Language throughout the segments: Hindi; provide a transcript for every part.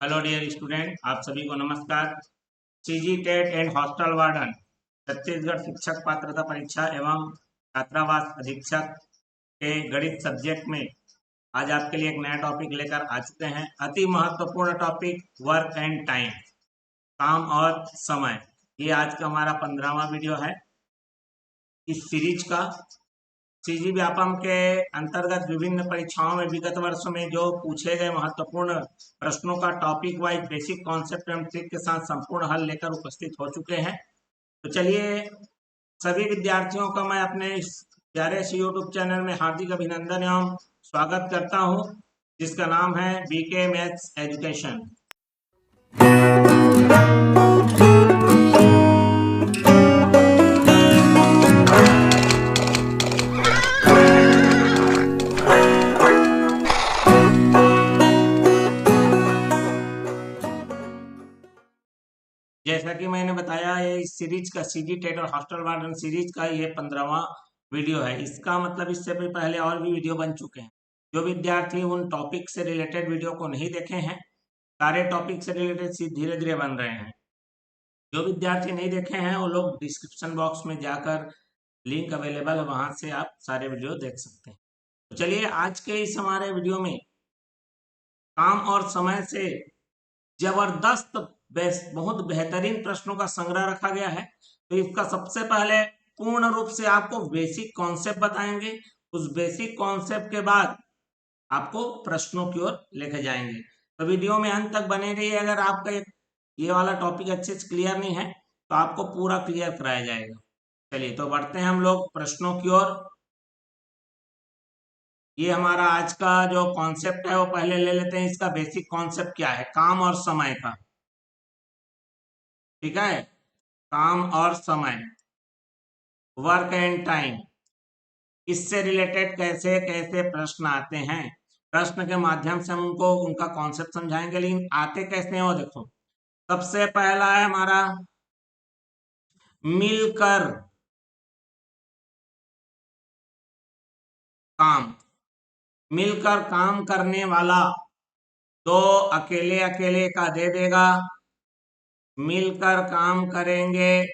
हेलो डियर स्टूडेंट, आप सभी को नमस्कार। CG TET and hostel warden Chhattisgarh शिक्षक पात्रता परीक्षा एवं छात्रावास अधीक्षक के गणित सब्जेक्ट में आज आपके लिए एक नया टॉपिक लेकर आ चुके हैं। अति महत्वपूर्ण टॉपिक वर्क एंड टाइम, काम और समय। ये आज का हमारा 15वां वीडियो है इस सीरीज का। सीजी व्यापम के अंतर्गत विभिन्न परीक्षाओं में विगत वर्षों में जो पूछे गए महत्वपूर्ण प्रश्नों का टॉपिक वाइज बेसिक कॉन्सेप्ट एवं ट्रिक के साथ संपूर्ण हल लेकर उपस्थित हो चुके हैं। तो चलिए, सभी विद्यार्थियों का मैं अपने इस प्यारे से यूट्यूब चैनल में हार्दिक अभिनंदन एवं स्वागत करता हूं, जिसका नाम है बीके मैथ्स एजुकेशन। जैसा कि मैंने बताया, ये इस सीरीज का सीजी टेट और हॉस्टल वार्डन सीरीज का ये 15वां वीडियो है। इसका मतलब इससे भी पहले और भी वीडियो बन चुके हैं। जो विद्यार्थी उन टॉपिक से रिलेटेड वीडियो को नहीं देखे हैं, सारे टॉपिक से रिलेटेड धीरे धीरे बन रहे हैं। जो विद्यार्थी नहीं देखे हैं वो लोग डिस्क्रिप्शन बॉक्स में जाकर लिंक अवेलेबल है, वहां से आप सारे वीडियो देख सकते हैं। तो चलिए, आज के इस हमारे वीडियो में काम और समय से जबरदस्त बहुत बेहतरीन प्रश्नों का संग्रह रखा गया है। तो इसका सबसे पहले पूर्ण रूप से आपको बेसिक कॉन्सेप्ट बताएंगे। उस बेसिक कॉन्सेप्ट के बाद आपको प्रश्नों की ओर लेके जाएंगे। तो वीडियो में अंत तक बने रहिए। अगर आपका ये वाला टॉपिक अच्छे से क्लियर नहीं है तो आपको पूरा क्लियर कराया जाएगा। चलिए, तो बढ़ते हैं हम लोग प्रश्नों की ओर। ये हमारा आज का जो कॉन्सेप्ट है वो पहले ले लेते हैं। इसका बेसिक कॉन्सेप्ट क्या है? काम और समय का। ठीक है, काम और समय, वर्क एंड टाइम, इससे रिलेटेड कैसे कैसे प्रश्न आते हैं। प्रश्न के माध्यम से हम उनको उनका कॉन्सेप्ट समझाएंगे, लेकिन आते कैसे हैं वो देखो। सबसे पहला है हमारा मिलकर काम। मिलकर काम करने वाला दो अकेले अकेले का दे देगा। मिलकर काम करेंगे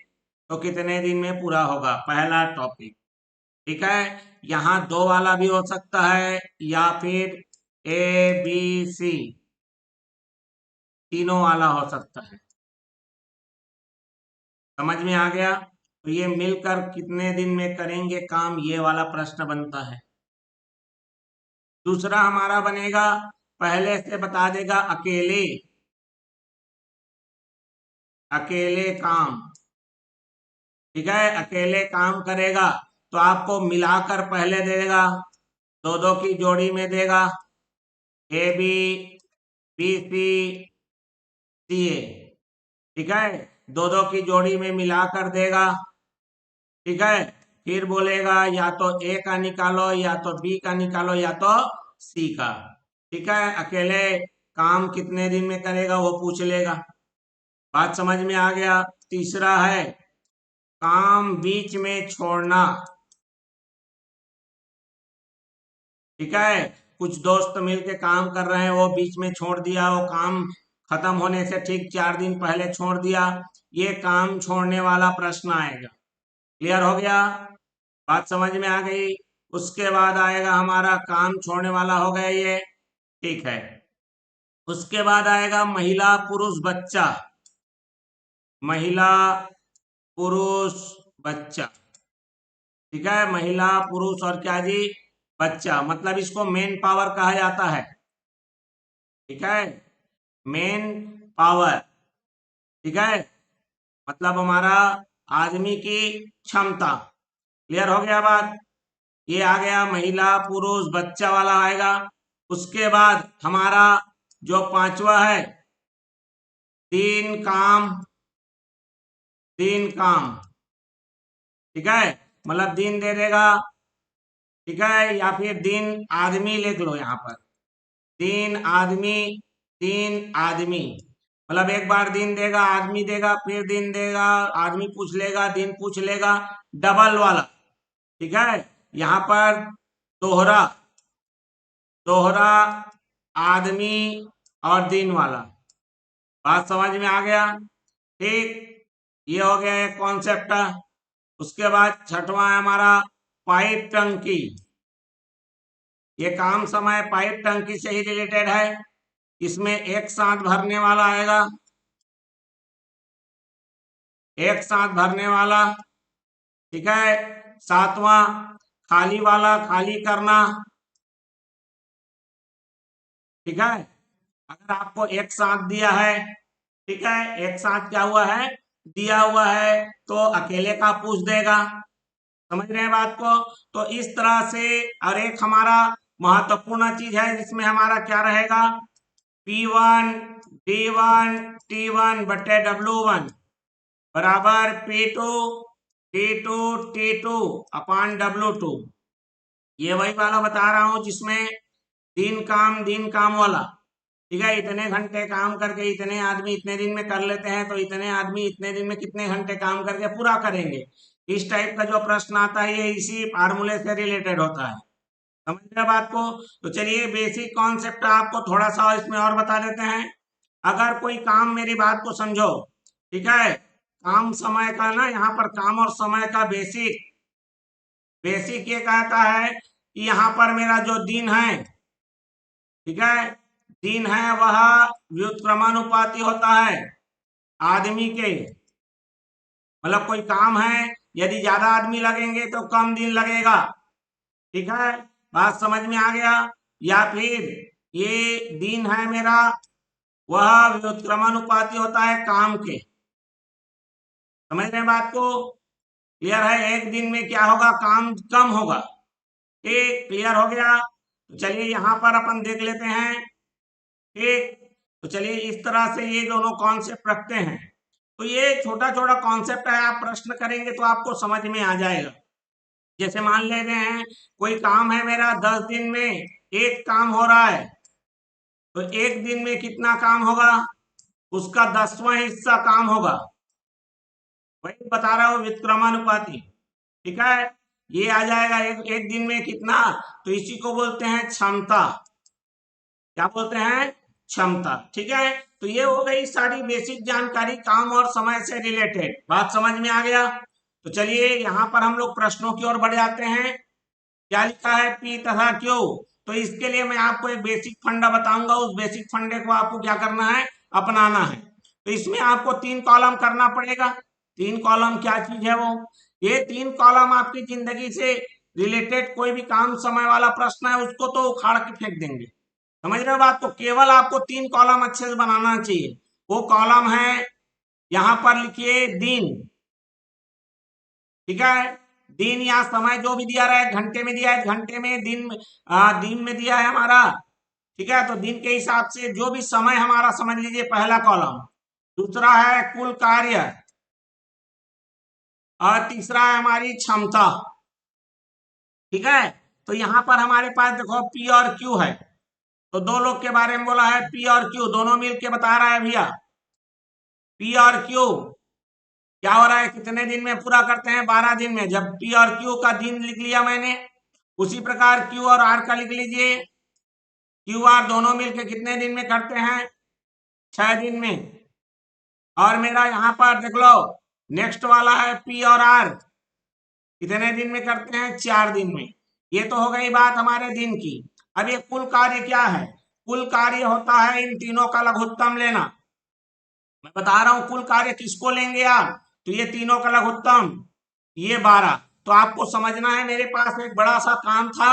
तो कितने दिन में पूरा होगा, पहला टॉपिक। ठीक है, यहाँ दो वाला भी हो सकता है या फिर ए बी सी तीनों वाला हो सकता है। समझ में आ गया? तो ये मिलकर कितने दिन में करेंगे काम, ये वाला प्रश्न बनता है। दूसरा हमारा बनेगा, पहले से बता देगा अकेले अकेले काम। ठीक है, अकेले काम करेगा तो आपको मिलाकर पहले देगा, दो दो की जोड़ी में देगा। ए बी, बी सी, सी ए। ठीक है, दो दो की जोड़ी में मिलाकर देगा। ठीक है, फिर बोलेगा या तो ए का निकालो, या तो बी का निकालो, या तो सी का। ठीक है, अकेले काम कितने दिन में करेगा वो पूछ लेगा। बात समझ में आ गया? तीसरा है काम बीच में छोड़ना। ठीक है, कुछ दोस्त मिलके काम कर रहे हैं, वो बीच में छोड़ दिया, वो काम खत्म होने से ठीक 4 दिन पहले छोड़ दिया, ये काम छोड़ने वाला प्रश्न आएगा। क्लियर हो गया? बात समझ में आ गई? उसके बाद आएगा हमारा काम छोड़ने वाला हो गया ये। ठीक है, उसके बाद आएगा महिला पुरुष बच्चा। महिला पुरुष बच्चा। ठीक है, महिला पुरुष और क्या जी, बच्चा। मतलब इसको मेन पावर कहा जाता है। ठीक है, मेन पावर। ठीक है, मतलब हमारा आदमी की क्षमता। क्लियर हो गया बात? ये आ गया महिला पुरुष बच्चा वाला आएगा। उसके बाद हमारा जो पांचवा है, तीन काम। तीन काम। ठीक है, मतलब दिन दे देगा। ठीक है, या फिर दिन आदमी लिख लो यहाँ पर। तीन आदमी, तीन आदमी। मतलब एक बार दिन देगा, आदमी देगा, फिर दिन देगा, आदमी पूछ लेगा, दिन पूछ लेगा, डबल वाला। ठीक है, यहाँ पर दोहरा, दोहरा आदमी और दिन वाला। बात समझ में आ गया? ठीक, ये हो गया एक कॉन्सेप्ट। उसके बाद छठवां है हमारा पाइप टंकी। ये काम समय पाइप टंकी से ही रिलेटेड है। इसमें एक साथ भरने वाला आएगा, एक साथ भरने वाला, ठीक है। सातवां खाली वाला, खाली करना, ठीक है। अगर आपको एक साथ दिया है, ठीक है, एक साथ क्या हुआ है, दिया हुआ है, तो अकेले का पूछ देगा। समझ रहे हैं बात को? तो इस तरह से, और एक हमारा महत्वपूर्ण चीज है जिसमें हमारा क्या रहेगा, P1 D1 T1 बटे W1 बराबर P2 T2 T2 अपान W2। ये वही वाला बता रहा हूं जिसमें दिन काम वाला, ठीक है। इतने घंटे काम करके इतने आदमी इतने दिन में कर लेते हैं, तो इतने आदमी इतने दिन में कितने घंटे काम करके पूरा करेंगे। इस टाइप का जो प्रश्न आता है ये इसी फार्मूले से रिलेटेड होता है। समझ रहे बात को? तो चलिए बेसिक कॉन्सेप्ट आपको थोड़ा सा इसमें और बता देते हैं। अगर कोई काम, मेरी बात को समझो, ठीक है, काम समय का ना, यहाँ पर काम और समय का बेसिक बेसिक ये कहता है कि यहाँ पर मेरा जो दिन है, ठीक है, दिन है वह व्युत्क्रमानुपाती होता है आदमी के। मतलब कोई काम है, यदि ज्यादा आदमी लगेंगे तो कम दिन लगेगा, ठीक है। बात समझ में आ गया? या फिर ये दिन है मेरा, वह व्युत्क्रमानुपाती होता है काम के। समझ रहे हैं बात को? क्लियर है? एक दिन में क्या होगा, काम कम होगा। ठीक, क्लियर हो गया? तो चलिए यहाँ पर अपन देख लेते हैं। ठीक, तो चलिए इस तरह से ये दोनों कॉन्सेप्ट रखते हैं। तो ये छोटा छोटा कॉन्सेप्ट है, आप प्रश्न करेंगे तो आपको समझ में आ जाएगा। जैसे मान ले रहे हैं कोई काम है मेरा 10 दिन में एक काम हो रहा है, तो एक दिन में कितना काम होगा, उसका 10वां हिस्सा काम होगा। वही बता रहा हूँ व्युत्क्रमानुपाती, ठीक है। ये आ जाएगा एक दिन में कितना, तो इसी को बोलते हैं क्षमता। क्या बोलते हैं? क्षमता, ठीक है। तो ये हो गई सारी बेसिक जानकारी काम और समय से रिलेटेड। बात समझ में आ गया? तो चलिए यहाँ पर हम लोग प्रश्नों की ओर बढ़ जाते हैं। क्या लिखा है, पी तथा क्यू। तो इसके लिए मैं आपको एक बेसिक फंडा बताऊंगा, उस बेसिक फंडे को आपको क्या करना है, अपनाना है। तो इसमें आपको 3 कॉलम करना पड़ेगा। 3 कॉलम क्या चीज है वो, ये 3 कॉलम आपकी जिंदगी से रिलेटेड कोई भी काम समय वाला प्रश्न है उसको तो उखाड़ के फेंक देंगे। समझ रहे हो बात को? केवल आपको 3 कॉलम अच्छे से बनाना चाहिए। वो कॉलम है, यहां पर लिखिए दिन, ठीक है। दिन या समय जो भी दिया रहा है, घंटे में दिया है, घंटे में, दिन में दिया है हमारा, ठीक है। तो दिन के हिसाब से जो भी समय हमारा, समझ लीजिए पहला कॉलम। दूसरा है कुल कार्य, और तीसरा है हमारी क्षमता, ठीक है। तो यहाँ पर हमारे पास देखो पी और क्यू है। तो दो लोग के बारे में बोला है, पी और क्यू दोनों मिलके बता रहा है भैया। पी और क्यू क्या हो रहा है, कितने दिन में पूरा करते हैं, 12 दिन में। जब पी और क्यू का दिन लिख लिया मैंने, उसी प्रकार क्यू और आर का लिख लीजिए। क्यू आर दोनों मिलके कितने दिन में करते हैं, 6 दिन में। और मेरा यहाँ पर देख लो नेक्स्ट वाला है पी और आर, कितने दिन में करते हैं, 4 दिन में। ये तो हो गई बात हमारे दिन की। अब ये कुल कार्य क्या है, कुल कार्य होता है इन तीनों का लघुत्तम लेना। मैं बता रहा हूं कुल कार्य किसको लेंगे आप, तो ये तीनों का लघुत्तम, ये 12। तो आपको समझना है मेरे पास एक बड़ा सा काम था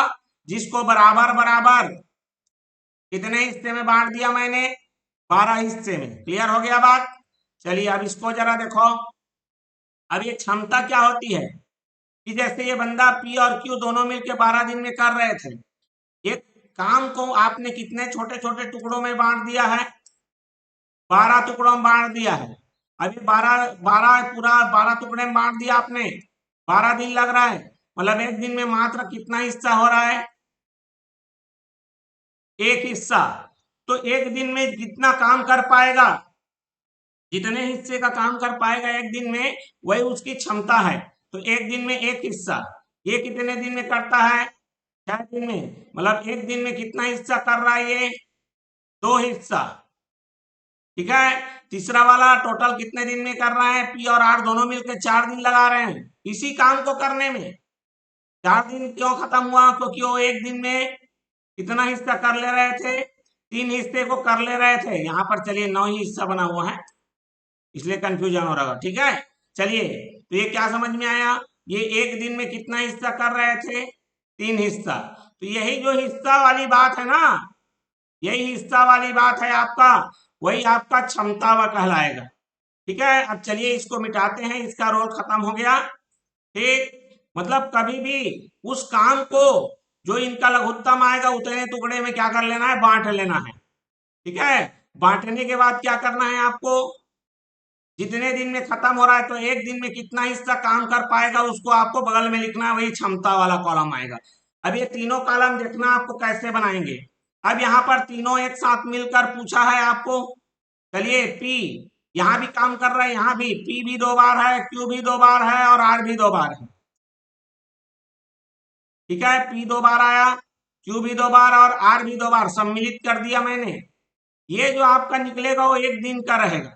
जिसको बराबर बराबर कितने हिस्से में बांट दिया मैंने, 12 हिस्से में। क्लियर हो गया बात? चलिए अब इसको जरा देखो। अब ये क्षमता क्या होती है, कि जैसे ये बंदा पी और क्यू दोनों मिलकर 12 दिन में कर रहे थे, एक काम को आपने कितने छोटे छोटे टुकड़ों में बांट दिया है, 12 टुकड़ों में बांट दिया है। अभी 12 टुकड़े में बांट दिया आपने, 12 दिन लग रहा है। मतलब एक दिन में मात्र कितना हिस्सा हो रहा है, एक हिस्सा। तो एक दिन में जितना काम कर पाएगा, जितने हिस्से का काम कर पाएगा एक दिन में, वही उसकी क्षमता है। तो एक दिन में एक हिस्सा, ये कितने दिन में करता है, 6 दिन में। मतलब एक दिन में कितना हिस्सा कर रहा है, ये 2 हिस्सा, ठीक है। तीसरा वाला टोटल कितने दिन में कर रहे हैं, पी और आर दोनों मिलकर 4 दिन लगा रहे हैं इसी काम को करने में। 4 दिन क्यों खत्म हुआ, क्योंकि वो एक दिन में कितना हिस्सा कर ले रहे थे, 3 हिस्से को कर ले रहे थे। यहाँ पर चलिए 9 ही हिस्सा बना हुआ है इसलिए कंफ्यूजन हो रहा है, ठीक है। चलिए तो ये क्या समझ में आया, ये एक दिन में कितना हिस्सा कर रहे थे, 3 हिस्सा। तो यही जो हिस्सा वाली बात है ना, यही हिस्सा वाली बात है आपका, वही आपका क्षमता व कहलाएगा, ठीक है। अब चलिए इसको मिटाते हैं, इसका रोल खत्म हो गया, ठीक। मतलब कभी भी उस काम को जो इनका लघुत्तम आएगा उतने टुकड़े में क्या कर लेना है, बांट लेना है, ठीक है। बांटने के बाद क्या करना है आपको, जितने दिन में खत्म हो रहा है तो एक दिन में कितना हिस्सा काम कर पाएगा उसको आपको बगल में लिखना है, वही क्षमता वाला कॉलम आएगा। अब ये तीनों कॉलम देखना आपको कैसे बनाएंगे। अब यहाँ पर तीनों एक साथ मिलकर पूछा है आपको, चलिए पी यहाँ भी काम कर रहा है, यहाँ भी पी भी 2 बार है, क्यू भी 2 बार है और आर भी 2 बार है, ठीक है। पी 2 बार आया, क्यू भी 2 बार और आर भी 2 बार, सम्मिलित कर दिया मैंने। ये जो आपका निकलेगा वो एक दिन का रहेगा,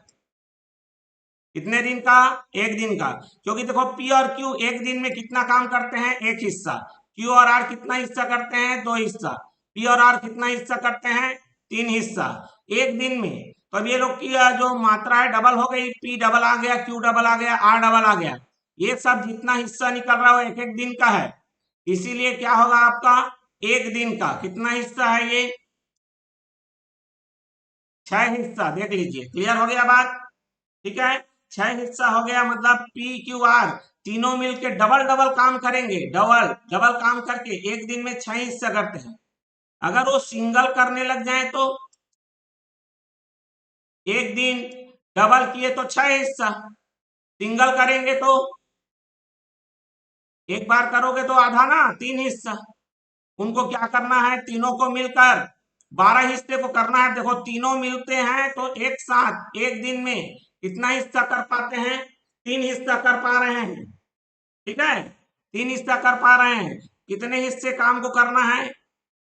कितने दिन का, एक दिन का। क्योंकि देखो पी और क्यू एक दिन में कितना काम करते हैं, एक हिस्सा। क्यू और आर कितना हिस्सा करते हैं, 2 हिस्सा। पी और आर कितना हिस्सा करते हैं, 3 हिस्सा एक दिन में। तो अब ये लोग की जो मात्रा है डबल हो गई, पी डबल आ गया, क्यू डबल आ गया, आर डबल आ गया। ये सब जितना हिस्सा निकल रहा है वो एक एक दिन का है, इसीलिए क्या होगा आपका, एक दिन का। कितना हिस्सा है ये, 6 हिस्सा, देख लीजिए, क्लियर हो गया बात, ठीक है। 6 हिस्सा हो गया, मतलब पी क्यू आर तीनों मिलके डबल डबल काम करेंगे, डबल डबल काम करके एक दिन में 6 हिस्सा करते हैं। अगर वो सिंगल करने लग जाए तो एक दिन डबल किए तो 6 हिस्सा, सिंगल करेंगे तो एक बार करोगे तो आधा ना, 3 हिस्सा। उनको क्या करना है, तीनों को मिलकर 12 हिस्से को करना है। देखो तीनों मिलते हैं तो एक साथ एक दिन में कितना हिस्सा कर पाते हैं, 3 हिस्सा कर पा रहे हैं, ठीक है। 3 हिस्सा कर पा रहे हैं, कितने हिस्से काम को करना है,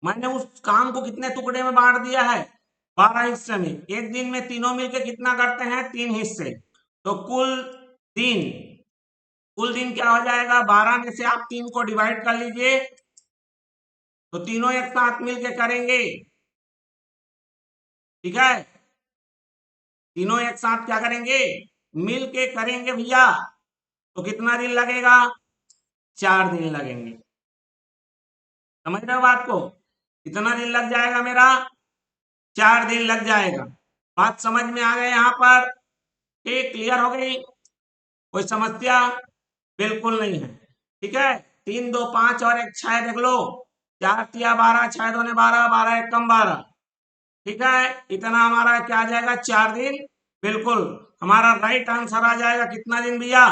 मैंने उस काम को कितने टुकड़े में बांट दिया है, 12 हिस्से में। एक दिन में तीनों मिलकर कितना करते हैं, 3 हिस्से। तो दिन कुल दिन क्या हो जाएगा, 12 में से आप 3 को डिवाइड कर लीजिए तो तीनों एक साथ मिलके करेंगे, ठीक है। तीनों एक साथ क्या करेंगे, मिलके करेंगे भैया, तो कितना दिन लगेगा, 4 दिन लगेंगे। समझ रहे हो बात को, कितना दिन लग जाएगा मेरा, 4 दिन लग जाएगा। बात समझ में आ गई यहाँ पर, ठीक, क्लियर हो गई, कोई समस्या, बिल्कुल नहीं है, ठीक है। 3 2 5 और 1 6 देख लो, 4 तिया 12, 6 दूने 12, 12 1 कम 12, ठीक है। इतना हमारा क्या आ जाएगा, 4 दिन, बिल्कुल हमारा राइट आंसर आ जाएगा। कितना दिन भैया,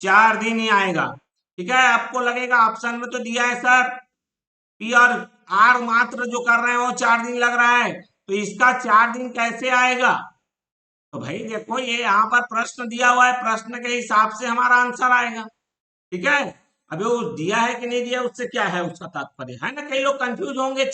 4 दिन ही आएगा, ठीक है। आपको लगेगा ऑप्शन में तो दिया है सर पी और आर मात्र जो कर रहे हैं वो 4 दिन लग रहा है, तो इसका 4 दिन कैसे आएगा। तो भाई देखो ये यहाँ पर प्रश्न दिया हुआ है, प्रश्न के हिसाब से हमारा आंसर आएगा, ठीक है। अभी वो दिया है कि नहीं दिया उससे क्या है, उसका तात्पर्य है ना। कई लोग कंफ्यूज होंगे,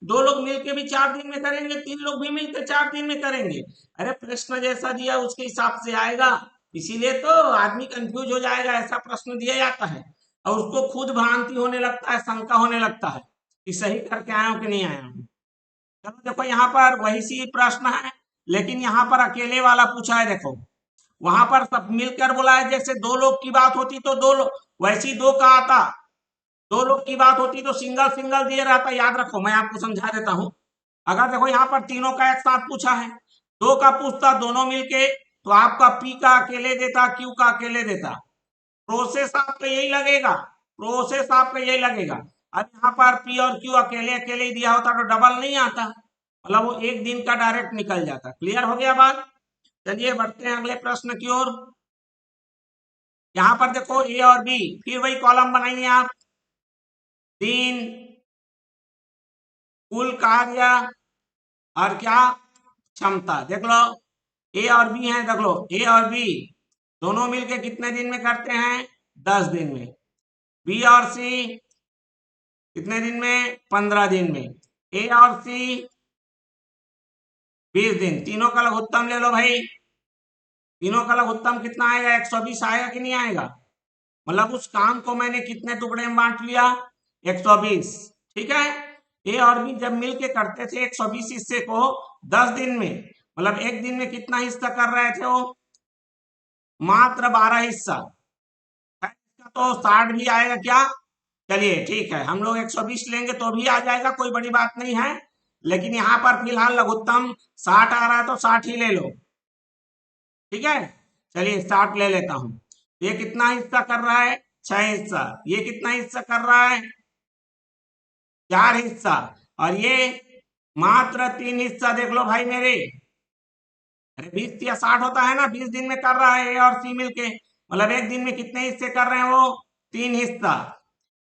2 लोग मिलके भी 4 दिन में करेंगे, 3 लोग भी मिलकर 4 दिन में करेंगे। अरे प्रश्न जैसा दिया उसके हिसाब से आएगा, इसीलिए तो आदमी कंफ्यूज हो जाएगा, ऐसा प्रश्न दिया जाता है और उसको खुद भ्रांति होने लगता है, शंका होने लगता है कि सही करके आया हूं कि नहीं आया हूं। चलो देखो यहाँ पर वही सी प्रश्न है, लेकिन यहाँ पर अकेले वाला पूछा है। देखो वहां पर सब मिलकर बोला है, जैसे 2 लोग की बात होती तो 2 लोग, वैसी 2 का आता, 2 लोग की बात होती तो सिंगल सिंगल दिए रहता। याद रखो मैं आपको समझा देता हूं। अगर देखो यहाँ पर तीनों का एक साथ पूछा है, 2 का पूछता दोनों मिलके तो आपका पी का अकेले देता, क्यू का अकेले देता, प्रोसेस आपका यही लगेगा, प्रोसेस आपका यही लगेगा। अब यहाँ पर पी और क्यू अकेले अकेले ही दिया होता तो डबल नहीं आता, मतलब वो एक दिन का डायरेक्ट निकल जाता। क्लियर हो गया बात, चलिए बढ़ते हैं अगले प्रश्न की ओर। यहाँ पर देखो ए और बी, फिर वही कॉलम बनाइए आप, 3 कुल कार्य और क्या, क्षमता। देख लो ए और बी है, देख लो ए और बी दोनों मिलके कितने दिन में करते हैं, 10 दिन में। बी और सी कितने दिन में, 15 दिन में। ए और सी 20 दिन। तीनों का लघुत्तम ले लो भाई, तीनों का लघुत्तम कितना आएगा? 120 आएगा कि नहीं आएगा? मतलब उस काम को मैंने कितने टुकड़े में बांट लिया? 120। ठीक है, ए और बी जब मिलके करते थे 120 हिस्से को 10 दिन में, मतलब एक दिन में कितना हिस्सा कर रहे थे वो? मात्र 12 हिस्सा। इसका तो 60 भी आएगा क्या? चलिए ठीक है, हम लोग 120 लेंगे तो भी आ जाएगा, कोई बड़ी बात नहीं है, लेकिन यहाँ पर फिलहाल लघुत्तम 60 आ रहा है तो 60 ही ले लो। ठीक है, चलिए 60 ले लेता हूं। ये कितना हिस्सा कर रहा है? 6 हिस्सा। ये कितना हिस्सा कर रहा है? 4 हिस्सा। और ये मात्र 3 हिस्सा। देख लो भाई मेरे, अरे 20 या 60 होता है ना, 20 दिन में कर रहा है ए और सी मिलके, मतलब एक दिन में कितने हिस्से कर रहे हैं वो? 3 हिस्सा।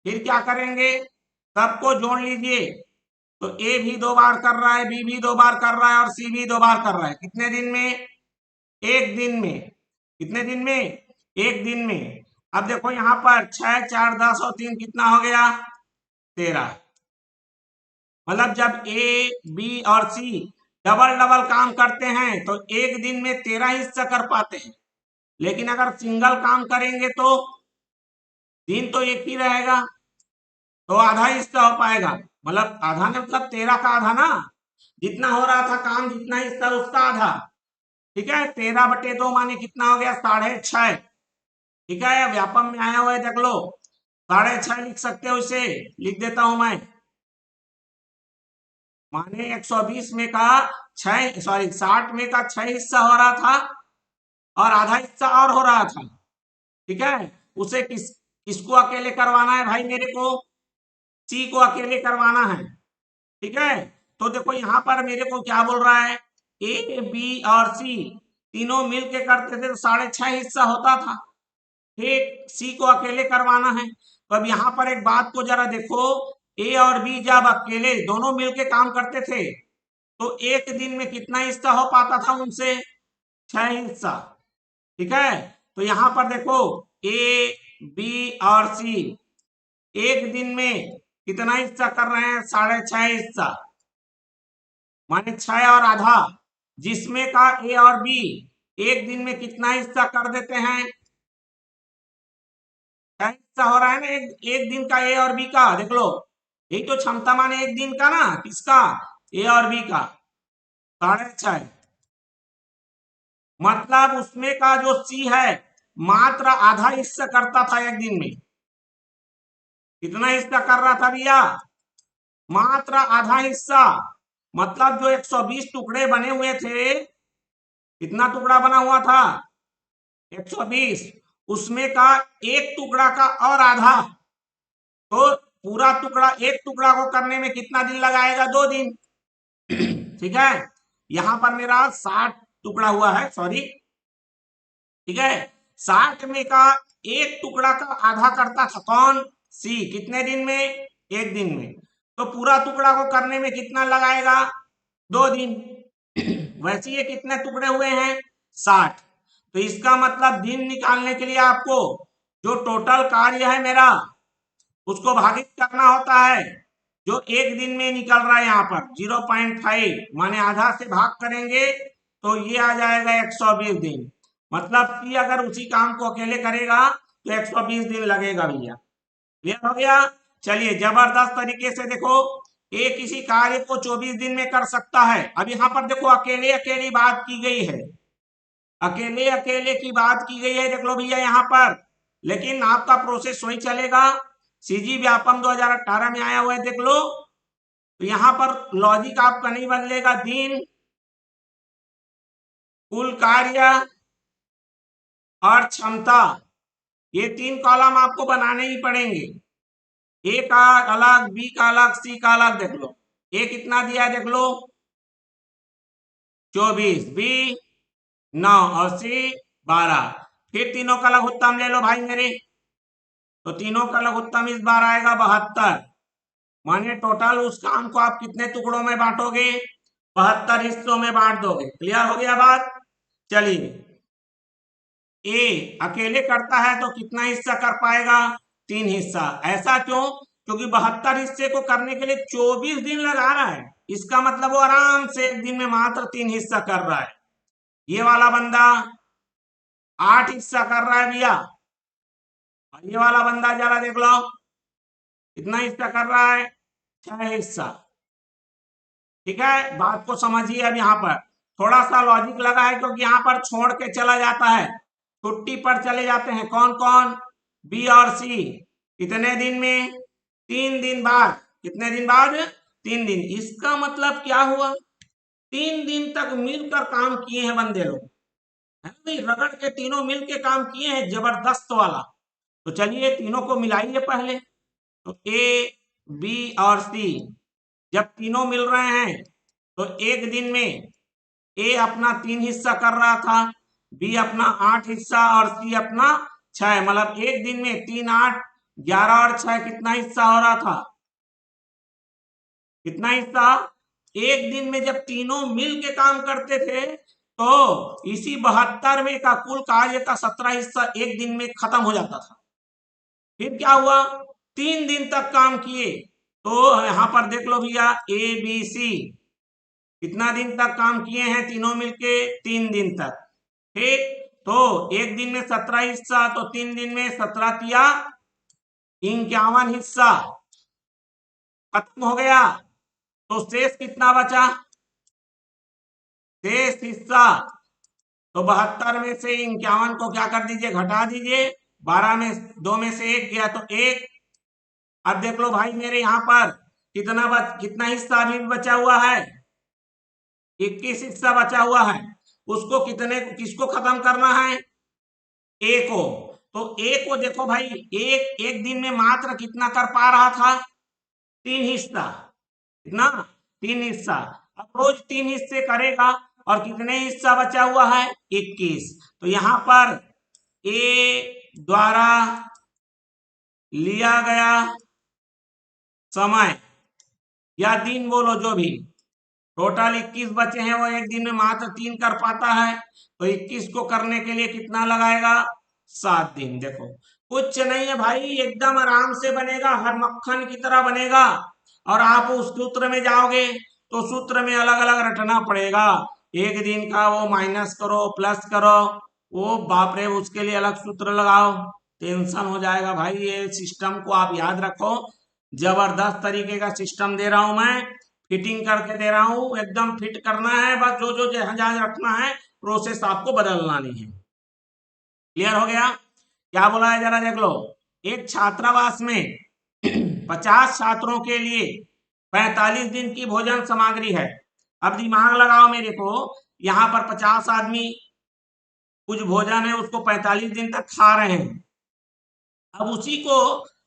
फिर क्या करेंगे? सबको जोड़ लीजिए, तो ए भी 2 बार कर रहा है, बी भी 2 बार कर रहा है और सी भी 2 बार कर रहा है। कितने दिन में? एक दिन में। कितने दिन में? एक दिन में। अब देखो यहाँ पर 6 4 10 और 3 कितना हो गया? 13। मतलब जब ए बी और सी डबल डबल काम करते हैं तो एक दिन में 13 हिस्सा कर पाते हैं, लेकिन अगर सिंगल काम करेंगे तो दिन तो एक ही रहेगा, तो आधा हिस्सा हो पाएगा। मतलब आधा ने मतलब 13 का आधा ना, जितना हो रहा था काम, जितना हिस्सा उसका आधा। ठीक है, 13/2 माने कितना हो गया? 6.5। ठीक है, व्यापम में आया हुआ है, देख लो, 6.5 लिख सकते हो, इसे लिख देता हूं मैं। माने 120 में का 6, सॉरी 60 में का 6 हिस्सा हो रहा था और आधा हिस्सा और हो रहा था। ठीक है, उसे किसको अकेले करवाना है भाई? मेरे को सी को अकेले करवाना है। ठीक है, तो देखो यहाँ पर मेरे को क्या बोल रहा है? ए बी और सी तीनों मिलके करते थे तो 6.5 हिस्सा होता था। ठीक, सी को अकेले करवाना है, तो अब यहाँ पर एक बात को जरा देखो, ए और बी जब अकेले दोनों मिलके काम करते थे तो एक दिन में कितना हिस्सा हो पाता था उनसे? 6 हिस्सा। ठीक है, तो यहाँ पर देखो, ए बी और सी एक दिन में कितना हिस्सा कर रहे हैं? 6.5 हिस्सा, माने 6 और आधा, जिसमें का ए और बी एक दिन में कितना हिस्सा कर देते हैं? 6 हिस्सा हो रहा है ना एक दिन का ए और बी का। देख लो, यही तो क्षमता माने एक दिन का ना, किसका? ए और बी का। 6.5, मतलब उसमें का जो सी है मात्र आधा हिस्सा करता था एक दिन में। कितना हिस्सा कर रहा था भैया? मात्र आधा हिस्सा। मतलब जो 120 टुकड़े बने हुए थे, कितना टुकड़ा बना हुआ था? 120। उसमें का एक टुकड़ा का और आधा, तो पूरा टुकड़ा, एक टुकड़ा को करने में कितना दिन लगाएगा? 2 दिन। ठीक है, यहां पर मेरा 60 टुकड़ा हुआ है, सॉरी। ठीक है, 60 में का एक टुकड़ा का आधा करता था कौन? सी। कितने दिन में? एक दिन में। तो पूरा टुकड़ा को करने में कितना लगाएगा? 2 दिन। वैसे ये कितने टुकड़े हुए हैं? 60। तो इसका मतलब दिन निकालने के लिए आपको जो टोटल कार्य है मेरा, उसको भागित करना होता है, जो एक दिन में निकल रहा है यहाँ पर 0.5, माने आधा से भाग करेंगे तो ये आ जाएगा 120 दिन। मतलब कि अगर उसी काम को अकेले करेगा तो 120 दिन लगेगा भैया। क्लियर हो गया? चलिए, जबरदस्त तरीके से देखो, एक किसी कार्य को 24 दिन में कर सकता है। अब यहाँ पर देखो, अकेले अकेली बात की गई है, अकेले अकेले की बात की गई है, देख लो भैया यहाँ पर, लेकिन आपका प्रोसेस वही चलेगा। सीजी व्यापम 2018 में आया हुआ है, देख लो, तो यहाँ पर लॉजिक आपका नहीं बदलेगा। दिन, कुल कार्य और क्षमता, ये 3 कॉलम आपको बनाने ही पड़ेंगे। ए का अलग, बी का अलग, सी का अलग। देख लो, ए कितना दिया है? देख लो 24, बी 9 और सी 12। फिर तीनों का लघुत्तम ले लो भाई मेरे, तो तीनों का लघुत्तम इस बार आएगा 72। माने टोटल उस काम को आप कितने टुकड़ों में बांटोगे? 72 हिस्सों में बांट दोगे। क्लियर हो गया बात? चलिए, ए अकेले करता है तो कितना हिस्सा कर पाएगा? 3 हिस्सा। ऐसा क्यों? क्योंकि 72 हिस्से को करने के लिए 24 दिन लगा रहा है। इसका मतलब वो आराम से एक दिन में मात्र 3 हिस्सा कर रहा है। ये वाला बंदा 8 हिस्सा कर रहा है भैया, और ये वाला बंदा जरा देख लो कितना हिस्सा कर रहा है, 6 हिस्सा। ठीक है, बात को समझिए। अब यहाँ पर थोड़ा सा लॉजिक लगा है, क्योंकि यहाँ पर छोड़ के चला जाता है, छुट्टी पर चले जाते हैं कौन कौन, बी और सी। कितने दिन में, 3 दिन बाद। कितने दिन बाद, 3 दिन। इसका मतलब क्या हुआ, 3 दिन तक मिलकर काम किए हैं बंदे लोग, है भाई, रगड़ के तीनों मिल के काम किए हैं, जबरदस्त वाला। तो चलिए तीनों को मिलाइए पहले। तो ए, बी और सी जब तीनों मिल रहे हैं तो एक दिन में ए अपना 3 हिस्सा कर रहा था, बी अपना 8 हिस्सा और सी अपना 6। मतलब एक दिन में 3, 8, 11 और 6 कितना हिस्सा हो रहा था, कितना हिस्सा। एक दिन में जब तीनों मिल के काम करते थे तो इसी 72 में का कुल कार्य का 17 हिस्सा एक दिन में खत्म हो जाता था। फिर क्या हुआ, 3 दिन तक काम किए। तो यहां पर देख लो भैया, ए बी सी कितना दिन तक काम किए हैं तीनों मिलके, 3 दिन तक। ठीक, तो एक दिन में 17 हिस्सा, तो 3 दिन में 17 किया 51 हिस्सा खत्म हो गया। तो शेष कितना बचा, शेष हिस्सा। तो 72 में से 51 को क्या कर दीजिए, घटा दीजिए। 12 में 2 में से 1 गया तो 1। अब देख लो भाई मेरे यहाँ पर कितना हिस्सा अभी भी बचा हुआ है, 21 हिस्सा बचा हुआ है। उसको किसको खत्म करना है, ए को। तो ए को देखो भाई, एक दिन में मात्र कितना कर पा रहा था, 3 हिस्सा। कितना, 3 हिस्सा। अब रोज 3 हिस्से करेगा, और कितने हिस्सा बचा हुआ है, 21। तो यहां पर ए द्वारा लिया गया समय या दिन, बोलो जो भी, टोटल 21 बचे हैं, वो एक दिन में मात्र 3 कर पाता है। तो 21 को करने के लिए कितना लगाएगा, 7 दिन। देखो कुछ नहीं है भाई, एकदम आराम से बनेगा, हर मक्खन की तरह बनेगा। और आप उस सूत्र में जाओगे तो सूत्र में अलग अलग रटना पड़ेगा, एक दिन का वो माइनस करो प्लस करो, वो बाप रे, उसके लिए अलग सूत्र लगाओ, टेंशन हो जाएगा भाई। ये सिस्टम को आप याद रखो, जबरदस्त तरीके का सिस्टम दे रहा हूं मैं, फिटिंग करके दे रहा हूं, एकदम फिट करना है बस, जो जो जहां जहां रखना है, प्रोसेस आपको बदलना नहीं है। क्लियर हो गया, क्या बोला है जरा देख लो। एक छात्रावास में 50 छात्रों के लिए 45 दिन की भोजन सामग्री है। अब दिमाग लगाओ मेरे को, यहाँ पर 50 आदमी कुछ भोजन है उसको 45 दिन तक खा रहे हैं। अब उसी को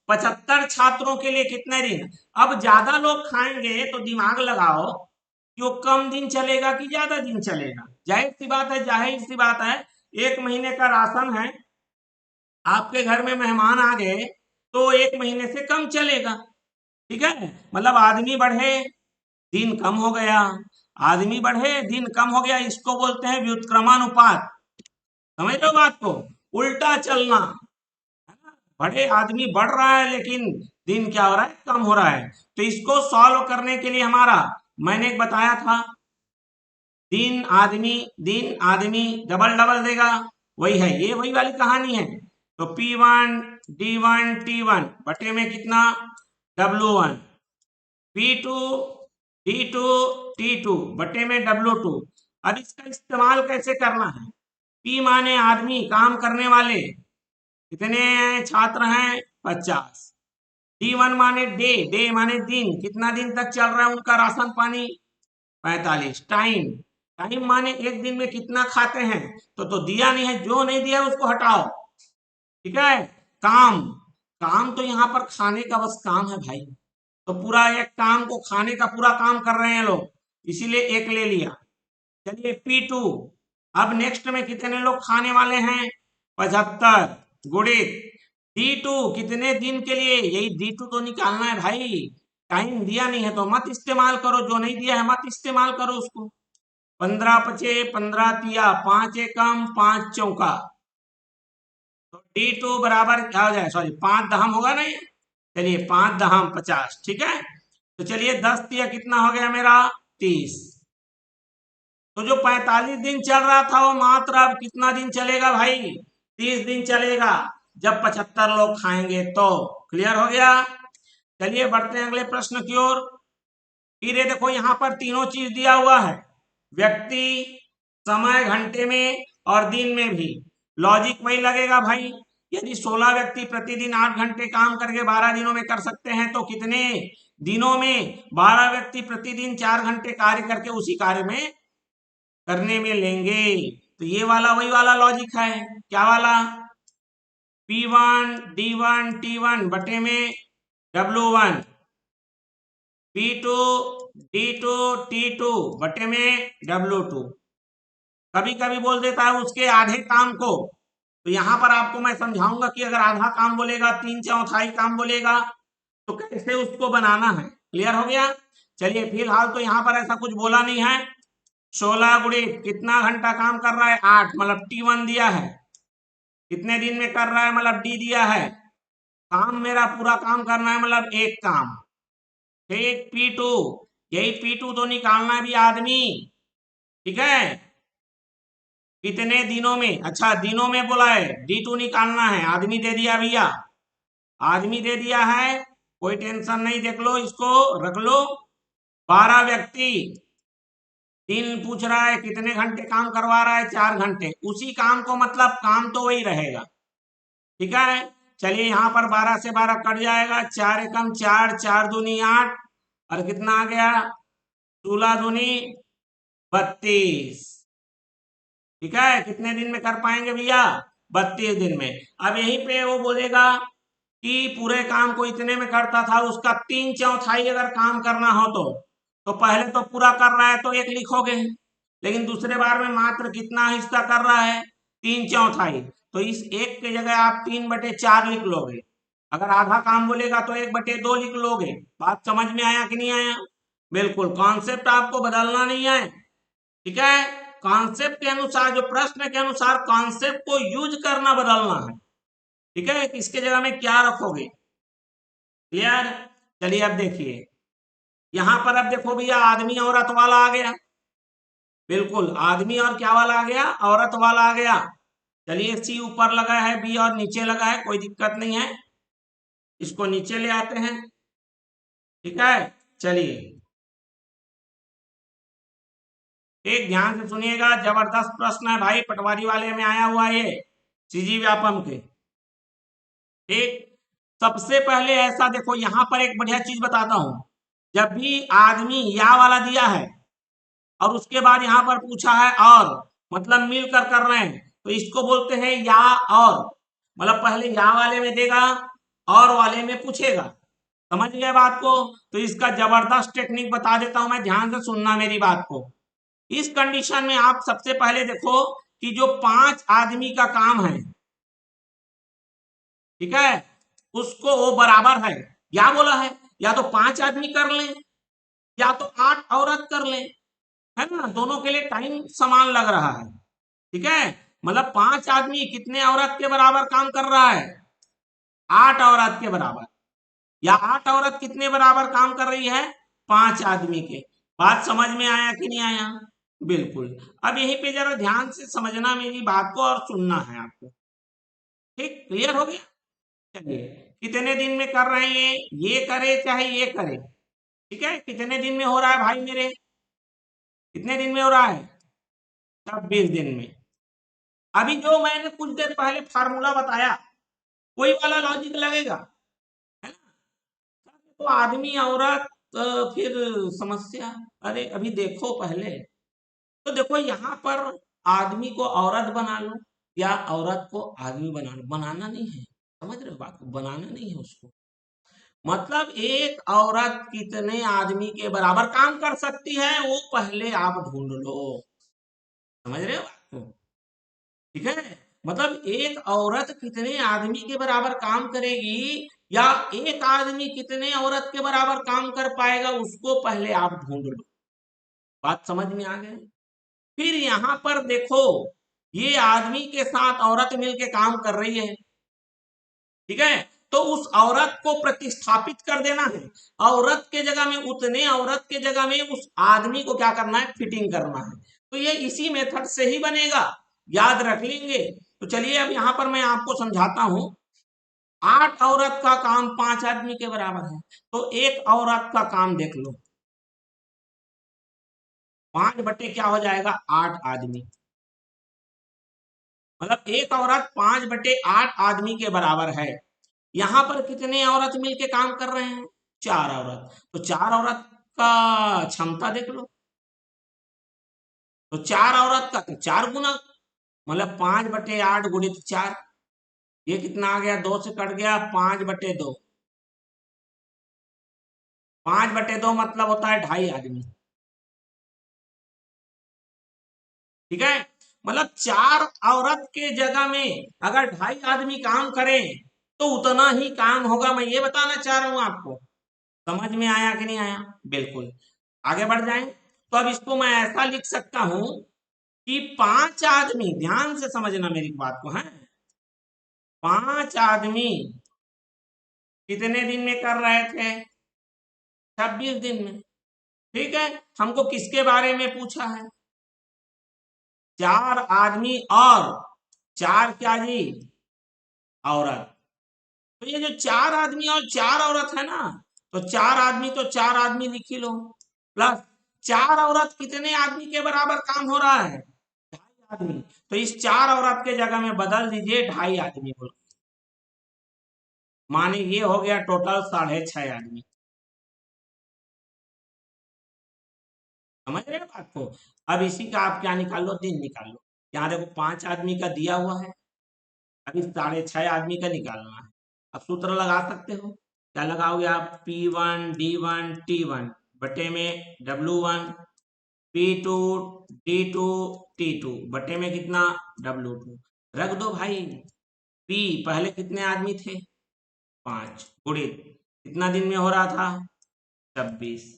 75 छात्रों के लिए कितने दिन। अब ज्यादा लोग खाएंगे तो दिमाग लगाओ कि वो कम दिन चलेगा कि ज्यादा दिन चलेगा। जाहिर सी बात है, जाहिर सी बात है, 1 महीने का राशन है, आपके घर में मेहमान आ गए तो 1 महीने से कम चलेगा। ठीक है, मतलब आदमी बढ़े दिन कम हो गया, आदमी बढ़े दिन कम हो गया, इसको बोलते हैं व्युत्क्रमानुपात। समझ लो बात को, उल्टा चलना। बड़े आदमी बढ़ रहा है लेकिन दिन क्या हो रहा है, कम हो रहा है। तो इसको सॉल्व करने के लिए हमारा, मैंने एक बताया था, दिन आदमी डबल डबल देगा, वही है, ये वही वाली कहानी है। तो P1 D1 T1 बटे में कितना, W1, P2 D2 T2 बटे में W2। अब इसका इस्तेमाल कैसे करना है, P माने आदमी, काम करने वाले, कितने छात्र हैं, 50। D1 माने डे माने दिन, कितना दिन तक चल रहा है उनका राशन पानी, 45। टाइम माने एक दिन में कितना खाते हैं, तो दिया नहीं है, जो नहीं दिया उसको हटाओ। ठीक है, काम, काम तो यहाँ पर खाने का बस काम है भाई, तो पूरा एक काम को खाने का पूरा काम कर रहे हैं लोग, इसीलिए एक ले लिया। चलिए P2, अब नेक्स्ट में कितने लोग खाने वाले हैं, 75 गुणित D2 कितने दिन के लिए, यही D2 तो निकालना है भाई। टाइम दिया नहीं है तो मत इस्तेमाल करो, जो नहीं दिया है मत इस्तेमाल करो उसको। 15 पचे 15 तिया, 5 एकम 5 चौका, तो D2 बराबर क्या हो जाए, सॉरी 5 दहम होगा नहीं, चलिए 5 दहम 50, ठीक है। तो चलिए 10 दिया, कितना हो गया मेरा 30। तो जो 45 दिन चल रहा था वो मात्र अब कितना दिन चलेगा भाई, 30 दिन चलेगा, जब 75 लोग खाएंगे तो। क्लियर हो गया। चलिए बढ़ते हैं अगले प्रश्न की ओर। फिर ये देखो यहाँ पर तीनों चीज दिया हुआ है, व्यक्ति, समय घंटे में और दिन में भी। लॉजिक वही लगेगा भाई। यदि 16 व्यक्ति प्रतिदिन 8 घंटे काम करके 12 दिनों में कर सकते हैं तो कितने दिनों में 12 व्यक्ति प्रतिदिन 4 घंटे कार्य करके उसी कार्य में करने में लेंगे। तो ये वाला वही वाला लॉजिक है। क्या वाला, P1 D1 T1 बटे में W1, P2 D2 T2 बटे में W2। कभी कभी बोल देता है उसके आधे काम को। तो यहां पर आपको मैं समझाऊंगा कि अगर आधा काम बोलेगा, 3/4 काम बोलेगा, तो कैसे उसको बनाना है। क्लियर हो गया। चलिए फिलहाल तो यहाँ पर ऐसा कुछ बोला नहीं है। 16 गुणे कितना घंटा काम कर रहा है, 8, मतलब T1 दिया है, कितने दिन में कर रहा है, मतलब D दिया है, काम मेरा पूरा काम करना है, मतलब एक काम। ठीक, P2, यही P2 तो निकालना है भी आदमी, ठीक है, कितने दिनों में। अच्छा दिनों में बोला है, D2 निकालना है, आदमी दे दिया भैया, आदमी दे दिया है, कोई टेंशन नहीं, देख लो इसको, रख लो। 12 व्यक्ति, दिन पूछ रहा है कितने घंटे काम करवा रहा है, 4 घंटे, उसी काम को, मतलब काम तो वही रहेगा, ठीक है। चलिए यहाँ पर 12 से 12 कट जाएगा, 4 एकम 4, 4 दूनी 8, और कितना आ गया, 16 दूनी 32, ठीक है। कितने दिन में कर पाएंगे भैया, 32 दिन में। अब यहीं पे वो बोलेगा कि पूरे काम को इतने में करता था, उसका 3/4 अगर काम करना हो तो पहले तो पूरा कर रहा है तो 1 लिखोगे, लेकिन दूसरे बार में मात्र कितना हिस्सा कर रहा है, 3/4। तो इस 1 की जगह आप 3/4 लिख लोगे। अगर आधा काम बोलेगा तो 1/2 लिख लोगे। बात समझ में आया कि नहीं आया। बिल्कुल, कॉन्सेप्ट आपको बदलना नहीं है, ठीक है। कॉन्सेप्ट के अनुसार, जो प्रश्न के अनुसार कॉन्सेप्ट को यूज करना बदलना है, ठीक है। इसके जगह में क्या रखोगे। क्लियर। चलिए अब देखिए यहां पर, अब देखो भैया आदमी औरत वाला आ गया, बिल्कुल आदमी और क्या वाला आ गया, औरत वाला आ गया। चलिए सी ऊपर लगा है, बी और नीचे लगा है, कोई दिक्कत नहीं है, इसको नीचे ले आते हैं, ठीक है। चलिए एक ध्यान से सुनिएगा, जबरदस्त प्रश्न है भाई, पटवारी वाले में आया हुआ ये, सीजी व्यापम के। एक, सबसे पहले ऐसा देखो, यहां पर एक बढ़िया चीज बताता हूं। जब भी आदमी या वाला दिया है और उसके बाद यहां पर पूछा है और, मतलब मिलकर कर रहे हैं, तो इसको बोलते हैं या और। मतलब पहले या वाले में देगा और वाले में पूछेगा। समझ गए बात को। तो इसका जबरदस्त टेक्निक बता देता हूं मैं, ध्यान से सुनना मेरी बात को। इस कंडीशन में आप सबसे पहले देखो कि जो 5 आदमी का काम है, ठीक है, उसको वो बराबर है, क्या बोला है, या तो 5 आदमी कर लें या तो 8 औरत कर लें, है ना, दोनों के लिए टाइम समान लग रहा है, ठीक है। मतलब 5 आदमी कितने औरत के बराबर काम कर रहा है, 8 औरत के बराबर, या 8 औरत कितने बराबर काम कर रही है, 5 आदमी के। बात समझ में आया कि नहीं आया। बिल्कुल। अब यहीं पे जरा ध्यान से समझना मेरी बात को और सुनना है आपको। ठीक, क्लियर हो गया। चलिए कितने दिन में कर रहे हैं, ये करे चाहे ये करे, ठीक है। कितने दिन में हो रहा है भाई मेरे, कितने दिन में हो रहा है, 26 दिन में। अभी जो मैंने कुछ देर पहले फार्मूला बताया वही वाला लॉजिक लगेगा, है ना। तो आदमी औरत, फिर समस्या। अरे अभी देखो पहले, तो देखो यहाँ पर आदमी को औरत बना लो या औरत को आदमी बना लो, बनाना नहीं है, समझ रहे हो बात को, बनाना नहीं है उसको। मतलब एक औरत कितने आदमी के बराबर काम कर सकती है वो पहले आप ढूंढ लो, समझ रहे हो बात को, ठीक है। मतलब एक औरत कितने आदमी के बराबर काम करेगी या एक आदमी कितने औरत के बराबर काम कर पाएगा, उसको पहले आप ढूंढ लो। बात समझ में आ गई। फिर यहां पर देखो, ये आदमी के साथ औरत मिलके काम कर रही है, ठीक है। तो उस औरत को प्रतिस्थापित कर देना है, औरत के जगह में उतने औरत के जगह में उस आदमी को क्या करना है, फिटिंग करना है। तो ये इसी मेथड से ही बनेगा, याद रख लेंगे। तो चलिए अब यहां पर मैं आपको समझाता हूं। 8 औरत का काम 5 आदमी के बराबर है, तो एक औरत का काम देख लो, 5 बटे क्या हो जाएगा, 8 आदमी। मतलब एक औरत 5 बटे 8 आदमी के बराबर है। यहां पर कितने औरत मिलके काम कर रहे हैं, 4 औरत। तो 4 औरत का क्षमता देख लो, तो 4 औरत का तो 4 गुना, मतलब 5 बटे 8 गुणित 4, ये कितना आ गया, 2 से कट गया, 5 बटे 2। 5 बटे 2 मतलब होता है 2.5 आदमी, ठीक है। मतलब 4 औरत के जगह में अगर 2.5 आदमी काम करें तो उतना ही काम होगा, मैं ये बताना चाह रहा हूं आपको। समझ में आया कि नहीं आया, बिल्कुल। आगे बढ़ जाएं, तो अब इसको मैं ऐसा लिख सकता हूं कि 5 आदमी, ध्यान से समझना मेरी बात को है, 5 आदमी कितने दिन में कर रहे थे, 26 दिन में, ठीक है। हमको किसके बारे में पूछा है, 4 आदमी और 4 क्या जी, औरत। तो ये जो 4 आदमी और 4 औरत है ना, तो 4 आदमी तो 4 आदमी लिख ही लो, प्लस 4 औरत कितने आदमी के बराबर काम हो रहा है, 2.5 आदमी। तो इस 4 औरत के जगह में बदल दीजिए 2.5 आदमी बोल, माने ये हो गया टोटल 6.5 आदमी। समझ रहे हो बात को। अब इसी का आप क्या निकाल लो, दिन निकाल लो। यहाँ देखो 5 आदमी का दिया हुआ है, अभी 6.5 आदमी का निकालना है। अब सूत्र लगा सकते हो, क्या लगाओगे आप, P1 D1 T1 बटे में W1, P2 D2 T2 बटे में कितना, W2। रख दो भाई, P पहले कितने आदमी थे, 5 गुणित कितना दिन में हो रहा था, 26।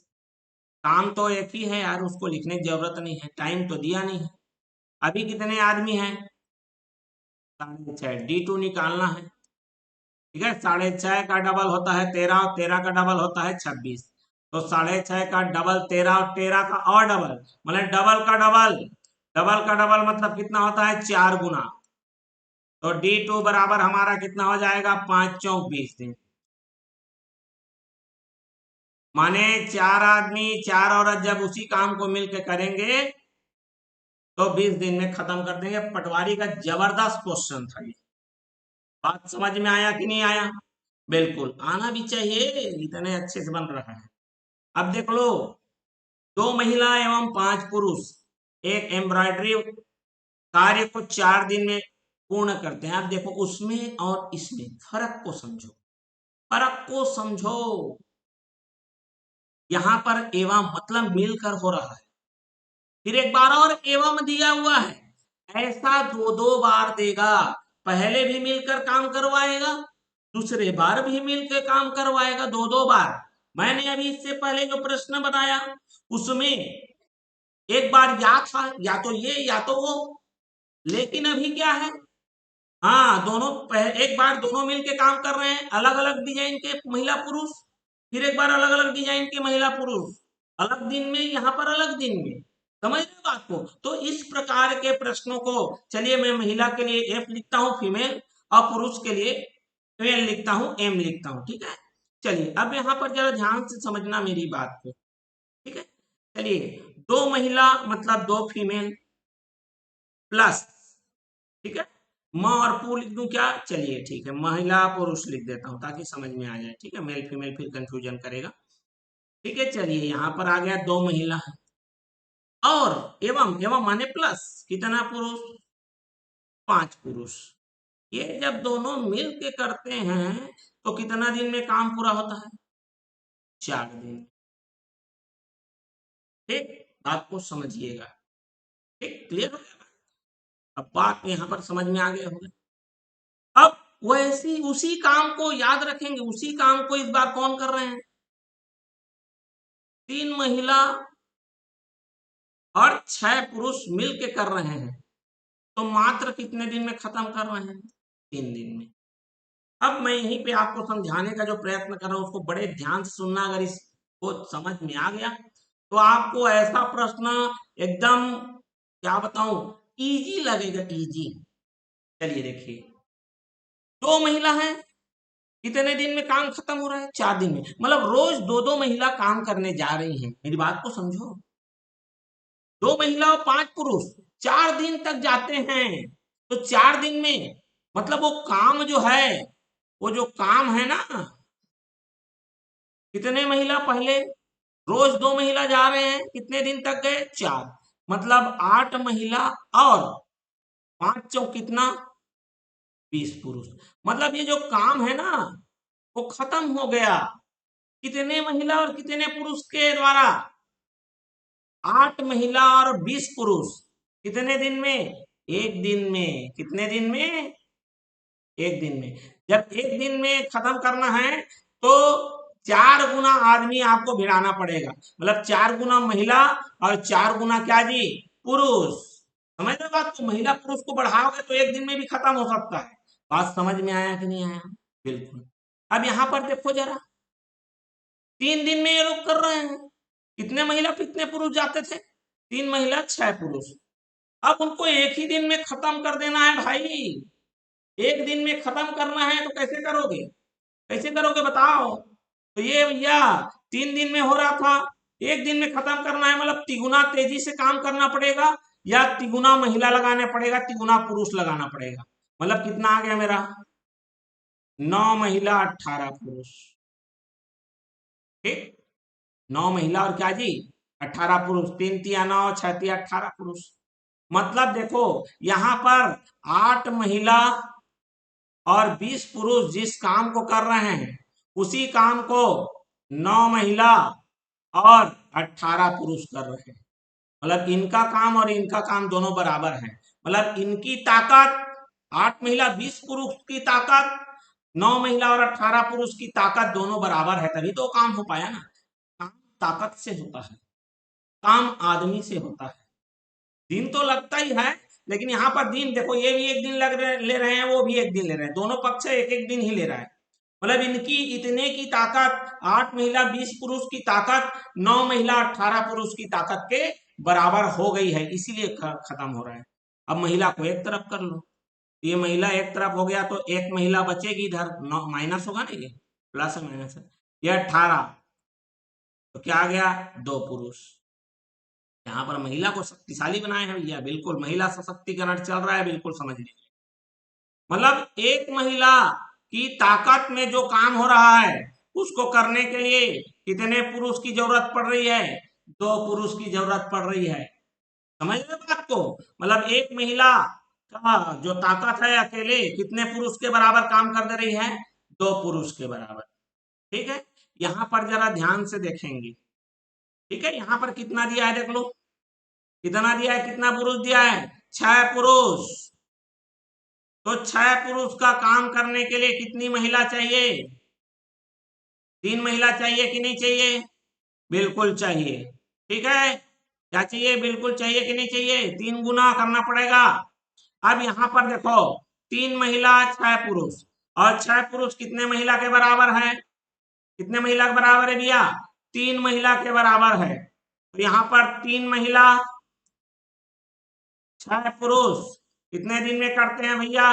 काम तो एक ही है यार, उसको लिखने की जरूरत नहीं है, टाइम तो दिया नहीं है। अभी कितने आदमी हैं, 6.5, D2 निकालना है, ठीक है। 6.5 का डबल होता है 13, और 13 का डबल होता है 26। तो 6.5 का डबल 13, और 13 का और डबल, मतलब डबल का डबल, डबल का डबल मतलब कितना होता है, 4 गुना। तो D2 बराबर हमारा कितना हो जाएगा, 5 चौक 20 दिन। माने 4 आदमी 4 औरत जब उसी काम को मिलकर करेंगे तो 20 दिन में खत्म कर देंगे। पटवारी का जबरदस्त क्वेश्चन था ये, बात समझ में आया कि नहीं आया, बिल्कुल आना भी चाहिए, इतने अच्छे से बन रहा है। अब देख लो, 2 महिला एवं 5 पुरुष एक एम्ब्रॉयडरी कार्य को 4 दिन में पूर्ण करते हैं। अब देखो उसमें और इसमें फर्क को समझो, फर्क को समझो। यहां पर एवं मतलब मिलकर हो रहा है, फिर एक बार और एवं दिया हुआ है, ऐसा 2 बार देगा। पहले भी मिलकर काम करवाएगा, दूसरे बार भी मिलकर काम करवाएगा, 2 बार। मैंने अभी इससे पहले जो प्रश्न बताया उसमें एक बार या था, या तो ये या तो वो, लेकिन अभी क्या है, हाँ दोनों एक बार दोनों मिलके काम कर रहे हैं, अलग अलग डिजाइन के महिला पुरुष, फिर एक बार अलग अलग डिजाइन के महिला पुरुष, अलग दिन में, यहाँ पर अलग दिन में। समझ रहे हो बात को। तो इस प्रकार के प्रश्नों को, चलिए मैं महिला के लिए F लिखता हूँ फीमेल, और पुरुष के लिए मेल लिखता हूँ M लिखता हूँ, ठीक है। चलिए अब यहाँ पर जरा ध्यान से समझना मेरी बात को, ठीक है। चलिए 2 महिला मतलब 2 फीमेल प्लस, ठीक है, म और पू लिख दूं क्या, चलिए ठीक है, महिला पुरुष लिख देता हूं ताकि समझ में आ जाए, ठीक है। मेल फीमेल फिर कंफ्यूजन करेगा, ठीक है। चलिए यहाँ पर आ गया 2 महिला है, और एवं एवं माने प्लस कितना पुरुष, 5 पुरुष। ये जब दोनों मिल के करते हैं तो कितना दिन में काम पूरा होता है, 4 दिन। ठीक, बात को समझिएगा, ठीक, क्लियर हो गया। अब बात यहाँ पर समझ में आ गया होगा। अब वैसी उसी काम को याद रखेंगे, उसी काम को इस बार कौन कर रहे हैं, 3 महिला और 6 पुरुष मिल के कर रहे हैं, तो मात्र कितने दिन में खत्म कर रहे हैं, 3 दिन में। अब मैं यहीं पे आपको समझाने का जो प्रयत्न कर रहा हूँ उसको बड़े ध्यान से सुनना। अगर इसको समझ में आ गया तो आपको ऐसा प्रश्न एकदम क्या बताऊं इजी लगेगा, इजी। चलिए देखिए, दो महिला है, कितने दिन में काम खत्म हो रहा है? 4 दिन में। मतलब रोज दो दो महिला काम करने जा रही हैं। मेरी बात को समझो, दो महिला और 5 पुरुष 4 दिन तक जाते हैं। तो 4 दिन में मतलब वो काम जो है, वो जो काम है ना, कितने महिला पहले, रोज दो महिला जा रहे हैं, कितने दिन तक गए? 4। मतलब 8 महिला और 5 चौक कितना? 20 पुरुष। मतलब ये जो काम है ना वो खत्म हो गया। कितने महिला और कितने पुरुष के द्वारा? 8 महिला और 20 पुरुष। कितने दिन में? एक दिन में। कितने दिन में? एक दिन में। जब एक दिन में खत्म करना है तो 4 गुना आदमी आपको भिड़ाना पड़ेगा। मतलब 4 गुना महिला और 4 गुना क्या जी? पुरुष। समझ रहे बात को? महिला पुरुष को बढ़ाओगे तो एक दिन में भी खत्म हो सकता है। बात समझ में आया कि नहीं आया? बिल्कुल। अब यहां पर देखो जरा, 3 दिन में ये लोग कर रहे हैं। कितने महिला कितने पुरुष जाते थे? 3 महिला 6 पुरुष। अब उनको एक ही दिन में खत्म कर देना है भाई। एक दिन में खत्म करना है तो कैसे करोगे? कैसे करोगे बताओ? तो ये भैया 3 दिन में हो रहा था, एक दिन में खत्म करना है। मतलब तिगुना तेजी से काम करना पड़ेगा, या तिगुना महिला लगाने पड़ेगा, तिगुना पुरुष लगाना पड़ेगा। मतलब कितना आ गया मेरा? 9 महिला 18 पुरुष। ठीक, 9 महिला और क्या जी? 18 पुरुष। 3 तिया 9, 6 तिया 18 पुरुष। मतलब देखो यहां पर 8 महिला और 20 पुरुष जिस काम को कर रहे हैं उसी काम को 9 महिला और 18 पुरुष कर रहे हैं। मतलब इनका काम और इनका काम दोनों बराबर है। मतलब इनकी ताकत 8 महिला 20 पुरुष की ताकत, 9 महिला और 18 पुरुष की ताकत दोनों बराबर है, तभी तो काम हो पाया ना। काम ताकत से होता है, काम आदमी से होता है। दिन तो लगता ही है, लेकिन यहाँ पर दिन देखो, ये भी एक दिन ले रहे हैं, वो भी एक दिन ले रहे हैं, दोनों पक्ष एक एक दिन ही ले रहा है। मतलब इनकी इतने की ताकत 8 महिला 20 पुरुष की ताकत 9 महिला 18 पुरुष की ताकत के बराबर हो गई है, इसीलिए खत्म हो रहा है। अब महिला को एक तरफ कर लो, ये महिला एक तरफ हो गया तो एक महिला बचेगी इधर, माइनस होगा ना, ये प्लस माइनस है। ये 18 तो क्या आ गया? 2 पुरुष। यहाँ पर महिला को शक्तिशाली बनाए हैं भैया, बिल्कुल महिला सशक्तिकरण चल रहा है, बिल्कुल समझ लीजिए। मतलब एक महिला की ताकत में जो काम हो रहा है उसको करने के लिए कितने पुरुष की जरूरत पड़ रही है? 2 पुरुष की जरूरत पड़ रही है। समझ रहे बात को? मतलब एक महिला का जो ताकत है अकेले कितने पुरुष के बराबर काम कर दे रही है? 2 पुरुष के बराबर। ठीक है, यहाँ पर जरा ध्यान से देखेंगे। ठीक है, यहाँ पर कितना दिया है देख लो, कितना दिया है, कितना पुरुष दिया है? 6 पुरुष। तो 6 पुरुष का काम करने के लिए कितनी महिला चाहिए? 3 महिला चाहिए कि नहीं चाहिए? बिल्कुल चाहिए। ठीक है, क्या चाहिए? बिल्कुल चाहिए कि नहीं चाहिए? 3 गुना करना पड़ेगा। अब यहाँ पर देखो, 3 महिला 6 पुरुष, और 6 पुरुष कितने महिला के बराबर है? कितने महिला के बराबर है भैया? 3 महिला के बराबर है। तो यहाँ पर 3 महिला 6 पुरुष कितने दिन में करते हैं भैया?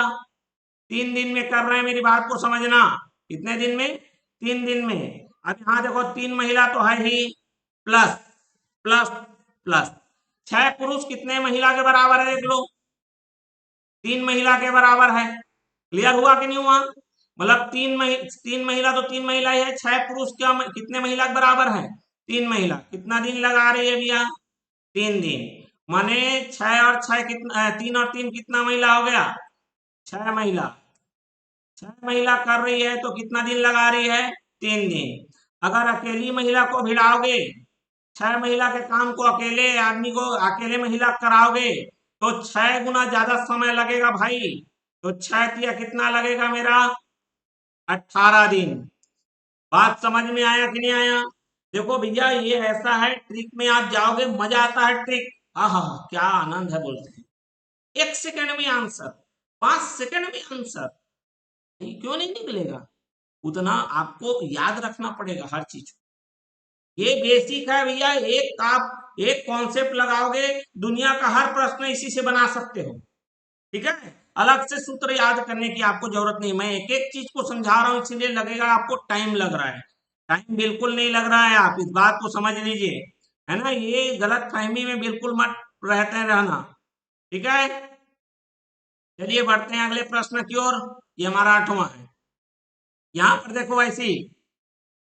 3 दिन में कर रहे हैं, मेरी बात को समझना। कितने दिन में? 3 दिन में। अब यहाँ देखो 3 महिला तो है ही, प्लस प्लस प्लस 6 पुरुष कितने महिला के बराबर है देख लो? 3 महिला के बराबर है। क्लियर हुआ कि नहीं हुआ? मतलब 3 महिला तो 3 महिला ही है, 6 पुरुष क्या कितने महिला के बराबर है? 3 महिला। कितना दिन लगा रही है भैया? 3 दिन। माने 6 और 6 कितना, 3 और 3 कितना महिला हो गया? 6 महिला। 6 महिला कर रही है तो कितना दिन लगा रही है? 3 दिन। अगर अकेली महिला को भिड़ाओगे, 6 महिला के काम को अकेले आदमी को, अकेले महिला कराओगे तो 6 गुना ज्यादा समय लगेगा भाई। तो 6 तिया कितना लगेगा मेरा? 18 दिन। बात समझ में आया कि नहीं आया? देखो भैया ये ऐसा है, ट्रिक में आप जाओगे मजा आता है। ट्रिक आहा क्या आनंद है बोलते हैं। 1 सेकंड में आंसर, 5 सेकंड में आंसर। क्यों नहीं निकलेगा? उतना आपको याद रखना पड़ेगा हर चीज। ये बेसिक है भैया। एक आप एक कॉन्सेप्ट लगाओगे, दुनिया का हर प्रश्न इसी से बना सकते हो। ठीक है, अलग से सूत्र याद करने की आपको जरूरत नहीं। मैं एक एक चीज को समझा रहा हूँ, इसलिए लगेगा आपको टाइम लग रहा है। टाइम बिल्कुल नहीं लग रहा है, आप इस बात को समझ लीजिए, है ना। ये गलत फहमी में बिल्कुल मत रहते रहना। ठीक है, चलिए बढ़ते हैं अगले प्रश्न की ओर। ये हमारा 8वां है। यहाँ पर देखो वैसे ही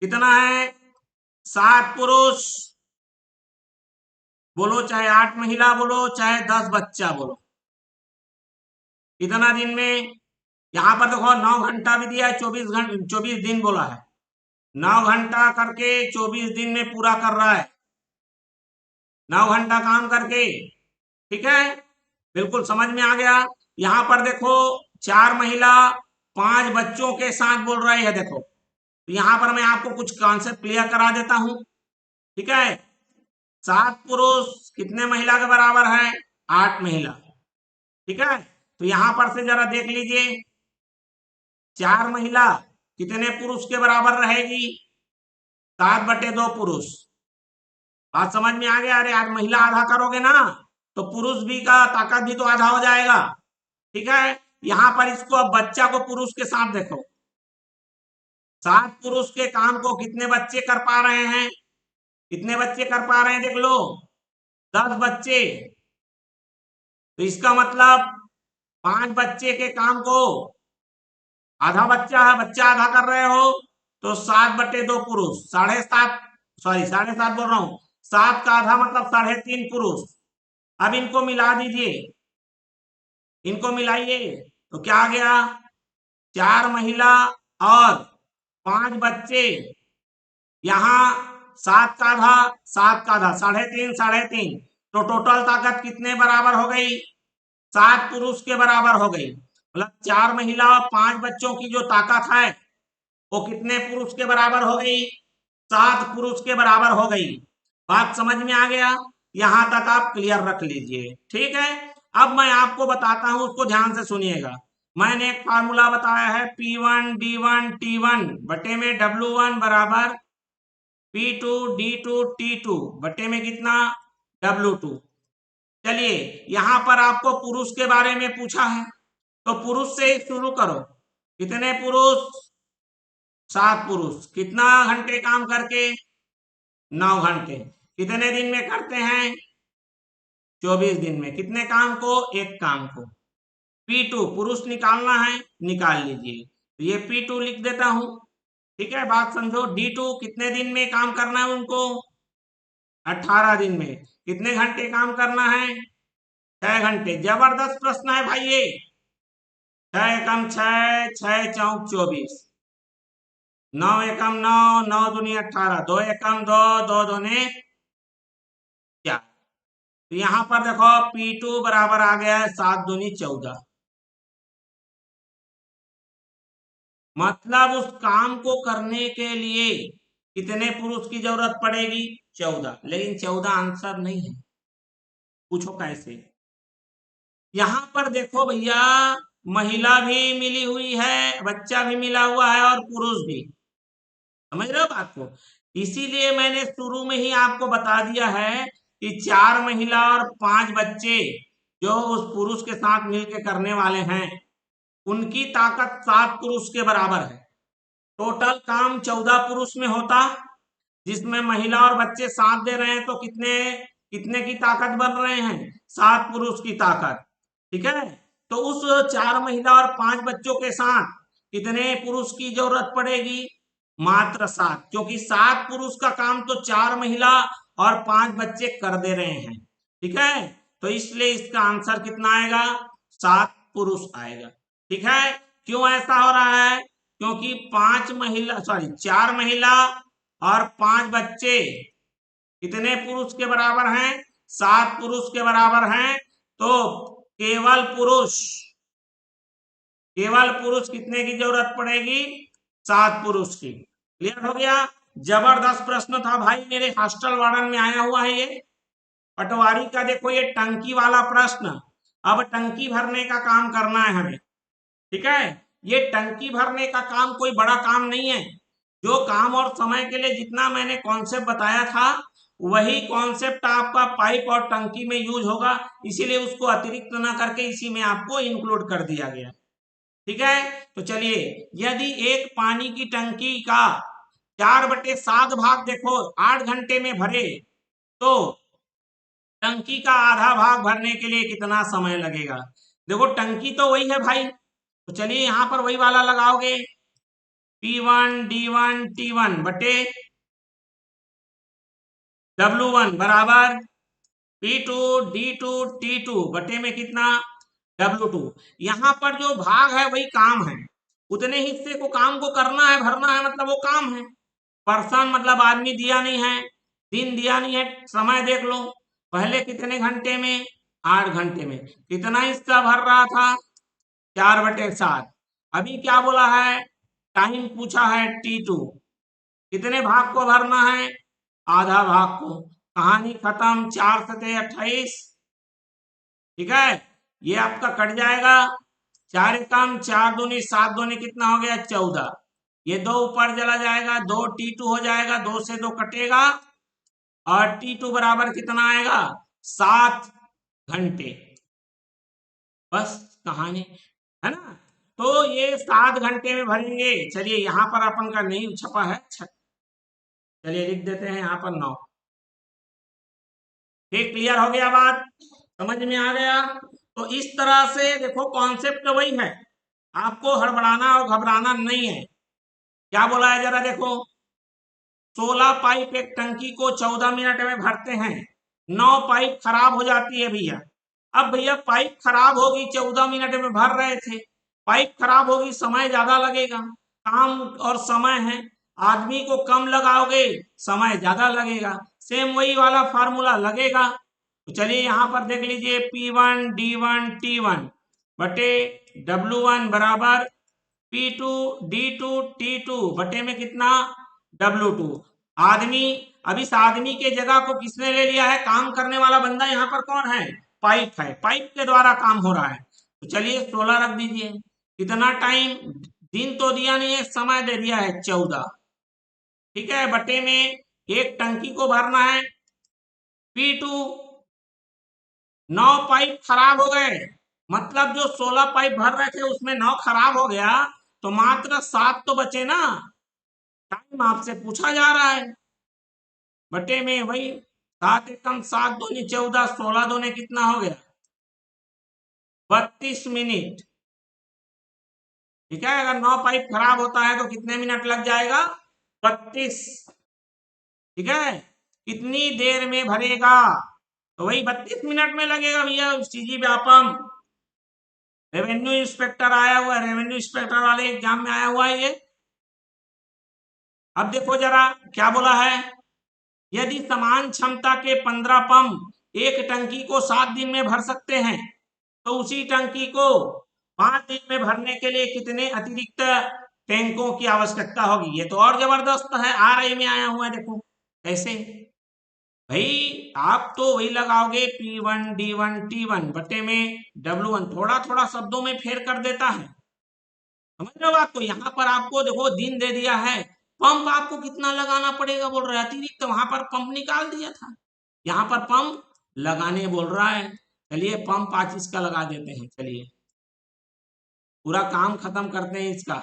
कितना है, 7 पुरुष बोलो, चाहे 8 महिला बोलो, चाहे 10 बच्चा बोलो, कितना दिन में। यहाँ पर देखो 9 घंटा भी दिया है, 24 दिन बोला है। 9 घंटा करके 24 दिन में पूरा कर रहा है, 9 घंटा काम करके। ठीक है, बिल्कुल समझ में आ गया। यहाँ पर देखो 4 महिला 5 बच्चों के साथ बोल रही है। देखो, तो यहाँ पर मैं आपको कुछ कॉन्सेप्ट क्लियर करा देता हूँ। ठीक है, 7 पुरुष कितने महिला के बराबर है? 8 महिला। ठीक है, तो यहाँ पर से जरा देख लीजिए, 4 महिला कितने पुरुष के बराबर रहेगी? 7/2 पुरुष। बात समझ में आ गया? अरे आज महिला आधा करोगे ना, तो पुरुष भी का ताकत भी तो आधा हो जाएगा। ठीक है, यहाँ पर इसको अब बच्चा को पुरुष के साथ देखो, 7 पुरुष के काम को कितने बच्चे कर पा रहे हैं? कितने बच्चे कर पा रहे हैं देख लो, 10 बच्चे। तो इसका मतलब 5 बच्चे के काम को आधा बच्चा है, बच्चा आधा कर रहे हो, तो 7/2 पुरुष, 7.5, सॉरी 7.5 बोल रहा हूं, 7 का आधा मतलब 3.5 पुरुष। अब इनको मिला दीजिए, इनको मिलाइए, तो क्या आ गया? 4 महिला और 5 बच्चे। यहाँ 7 का आधा, 7 का आधा 3.5, 3.5, तो टोटल ताकत कितने बराबर हो गई? 7 पुरुष के बराबर हो गई। मतलब 4 महिला और 5 बच्चों की जो ताकत है वो कितने पुरुष के बराबर हो गई? 7 पुरुष के बराबर हो गई। बात समझ में आ गया? यहां तक आप क्लियर रख लीजिए। ठीक है, अब मैं आपको बताता हूं, उसको ध्यान से सुनिएगा। मैंने एक फार्मूला बताया है, P1 D1 T1 बटे में W1 बराबर P2 D2 T2 बटे में कितना? W2। चलिए, यहां पर आपको पुरुष के बारे में पूछा है, तो पुरुष से शुरू करो। कितने पुरुष? 7 पुरुष। कितना घंटे काम करके? 9 घंटे। कितने दिन में करते हैं? 24 दिन में। कितने काम को? एक काम को। P2 पुरुष निकालना है, निकाल लीजिए, तो ये P2 लिख देता हूं। ठीक है, बात समझो। D2 कितने दिन में काम करना है उनको? 18 दिन में। कितने घंटे काम करना है? 6 घंटे। जबरदस्त प्रश्न है भाई ये। 6 एकम 6, 6 चौक 24, 9 एकम 9, 9 दूनी 18, 2 एकम 2, 2 दूनी 4। तो यहां पर देखो P2 बराबर आ गया है 7 दूनी 14। मतलब उस काम को करने के लिए कितने पुरुष की जरूरत पड़ेगी? 14। लेकिन 14 आंसर नहीं है। पूछो कैसे? यहां पर देखो भैया, महिला भी मिली हुई है, बच्चा भी मिला हुआ है और पुरुष भी। समझ रहे हो बात को? इसीलिए मैंने शुरू में ही आपको बता दिया है कि 4 महिला और 5 बच्चे जो उस पुरुष के साथ मिलकर करने वाले हैं, उनकी ताकत 7 पुरुष के बराबर है। टोटल काम 14 पुरुष में होता, जिसमें महिला और बच्चे साथ दे रहे हैं, तो कितने कितने की ताकत बन रहे हैं? 7 पुरुष की ताकत। ठीक है, तो उस 4 महिला और 5 बच्चों के साथ कितने पुरुष की जरूरत पड़ेगी? मात्र 7, क्योंकि 7 पुरुष का काम तो 4 महिला और 5 बच्चे कर दे रहे हैं। ठीक है, तो इसलिए इसका आंसर कितना आएगा? 7 पुरुष आएगा। ठीक है, क्यों ऐसा हो रहा है? क्योंकि 4 महिला और 5 बच्चे कितने पुरुष के बराबर हैं? 7 पुरुष के बराबर हैं। तो केवल पुरुष, केवल पुरुष कितने की जरूरत पड़ेगी? 7 पुरुष की। क्लियर हो गया? जबरदस्त प्रश्न था भाई, मेरे हॉस्टल वार्डन में आया हुआ है ये पटवारी का। देखो ये टंकी वाला प्रश्न, अब टंकी भरने का काम करना है हमें। ठीक है, ये टंकी भरने का काम कोई बड़ा काम नहीं है। जो काम और समय के लिए जितना मैंने कॉन्सेप्ट बताया था वही कॉन्सेप्ट आपका पाइप और टंकी में यूज होगा, इसीलिए उसको अतिरिक्त ना करके इसी में आपको इंक्लूड कर दिया गया। ठीक है, तो चलिए, यदि एक पानी की टंकी का 4/7 भाग देखो 8 घंटे में भरे तो टंकी का आधा भाग भरने के लिए कितना समय लगेगा। देखो टंकी तो वही है भाई, तो चलिए यहां पर वही वाला लगाओगे, P1 D1 T1 बटे W1 बराबर P2 D2 T2 बटे में कितना W2। यहां पर जो भाग है वही काम है, उतने हिस्से को काम को करना है, भरना है, मतलब वो काम है। पर्सन मतलब आदमी दिया नहीं है, दिन दिया नहीं है, समय देख लो पहले कितने घंटे में, 8 घंटे में कितना हिस्सा भर रहा था, 4/7। अभी क्या बोला है, टाइम पूछा है T2, कितने भाग को भरना है, आधा भाग को। कहानी खत्म, 4×7=28। ठीक है, ये आपका कट जाएगा, 4 एकम 4 दूनी 7 दूनी कितना हो गया 14। ये 2 ऊपर चला जाएगा, 2 T2 हो जाएगा, 2 से 2 कटेगा और T2 बराबर कितना आएगा 7 घंटे। बस कहानी है ना। तो ये 7 घंटे में भरेंगे। चलिए यहाँ पर अपन का नहीं छपा है, चलिए लिख देते हैं यहाँ पर 9। ठीक, क्लियर हो गया, बात समझ में आ गया। तो इस तरह से देखो कॉन्सेप्ट वही है, आपको हड़बड़ाना और घबराना नहीं है। क्या बोला है जरा देखो, 16 पाइप एक टंकी को 14 मिनट में भरते हैं, 9 पाइप खराब हो जाती है भैया। अब भैया पाइप खराब होगी, 14 मिनट में भर रहे थे, पाइप खराब होगी, समय ज्यादा लगेगा, काम और समय है, आदमी को कम लगाओगे समय ज्यादा लगेगा, सेम वही वाला फार्मूला लगेगा। तो चलिए यहाँ पर देख लीजिए, P1 D1 T1 बटे W1 बराबर P2 D2 T2 बटे में कितना W2। आदमी, अब इस आदमी के जगह को किसने ले लिया है, काम करने वाला बंदा यहाँ पर कौन है, पाइप है, पाइप के द्वारा काम हो रहा है। तो चलिए 16 रख दीजिए, कितना टाइम, दिन तो दिया नहीं है, समय दे दिया है 14। ठीक है, बटे में एक टंकी को भरना है P2, 9 पाइप खराब हो गए, मतलब जो 16 पाइप भर रहे थे उसमें 9 खराब हो गया, तो मात्र 7 तो बचे ना, टाइम आपसे पूछा जा रहा है। बटे में वही 7 एकम 7 दूनी 14, 16 दूने कितना हो गया 32 मिनट। ठीक है, अगर 9 पाइप खराब होता है तो कितने मिनट लग जाएगा 32। ठीक है, कितनी देर में भरेगा, तो वही 32 मिनट में लगेगा भैया। सीजी व्यापम रेवेन्यू इंस्पेक्टर आया हुआ है, रेवेन्यू इंस्पेक्टर वाले एग्जाम में आया हुआ है ये। अब देखो जरा क्या बोला है, यदि समान क्षमता के 15 पंप एक टंकी को 7 दिन में भर सकते हैं तो उसी टंकी को 5 दिन में भरने के लिए कितने अतिरिक्त टैंकों की आवश्यकता होगी। ये तो और जबरदस्त है, RI में आया हुआ है, देखो कैसे भाई, आप तो वही लगाओगे P1 D1 T1 बटे में W1, थोड़ा थोड़ा शब्दों में फेर कर देता है, समझ रहे हो बात को। यहाँ पर आपको देखो दिन दे दिया है, पंप आपको कितना लगाना पड़ेगा बोल रहा है, अतिरिक्त वहां पर पंप निकाल दिया था, यहाँ पर पंप लगाने बोल रहा है। चलिए पंप 25 का लगा देते हैं, चलिए पूरा काम खत्म करते हैं इसका,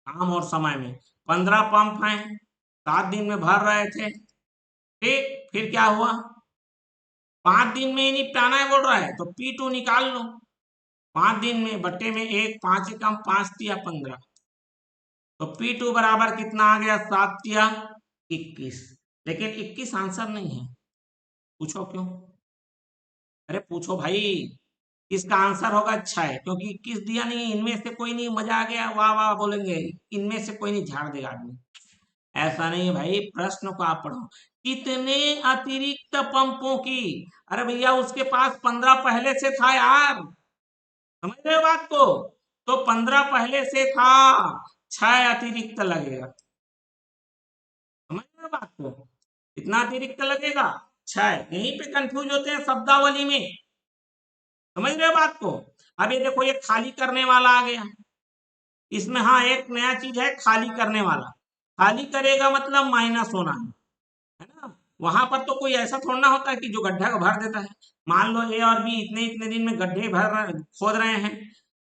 काम और समय में। 15 पंप हैं, 7 दिन में भर रहे थे। ठीक, फिर क्या हुआ, 5 दिन में ही निपटाना है बोल रहा है, तो P2 निकाल लो, 5 दिन में बटे में 1, 5 एकम 5 तिया 15, तो P2 बराबर कितना आ गया 7 तिया 21। लेकिन 21 आंसर नहीं है, पूछो क्यों, अरे पूछो भाई, इसका आंसर होगा 6, क्योंकि 21 दिया नहीं, इनमें से कोई नहीं, मजा आ गया वाह वाह बोलेंगे, इनमें से कोई नहीं, झाड़ देगा आदमी। ऐसा नहीं है भाई, प्रश्न को आप पढ़ो, कितने अतिरिक्त पंपों की, अरे भैया उसके पास 15 पहले से था यार, समझ रहे हो बात को, तो 15 पहले से था, 6 अतिरिक्त लगेगा, समझ रहे हो बात को, कितना अतिरिक्त लगेगा 6। यहीं पे कंफ्यूज होते हैं शब्दावली में, समझ रहे हो बात को। अब ये देखो ये खाली करने वाला आ गया, इसमें हाँ एक नया चीज है, खाली करने वाला। खाली करेगा मतलब माइनस होना है ना। वहां पर तो कोई ऐसा थोड़ा ना होता है कि जो गड्ढा को भर देता है। मान लो ए और बी इतने इतने दिन में गड्ढे खोद रहे हैं,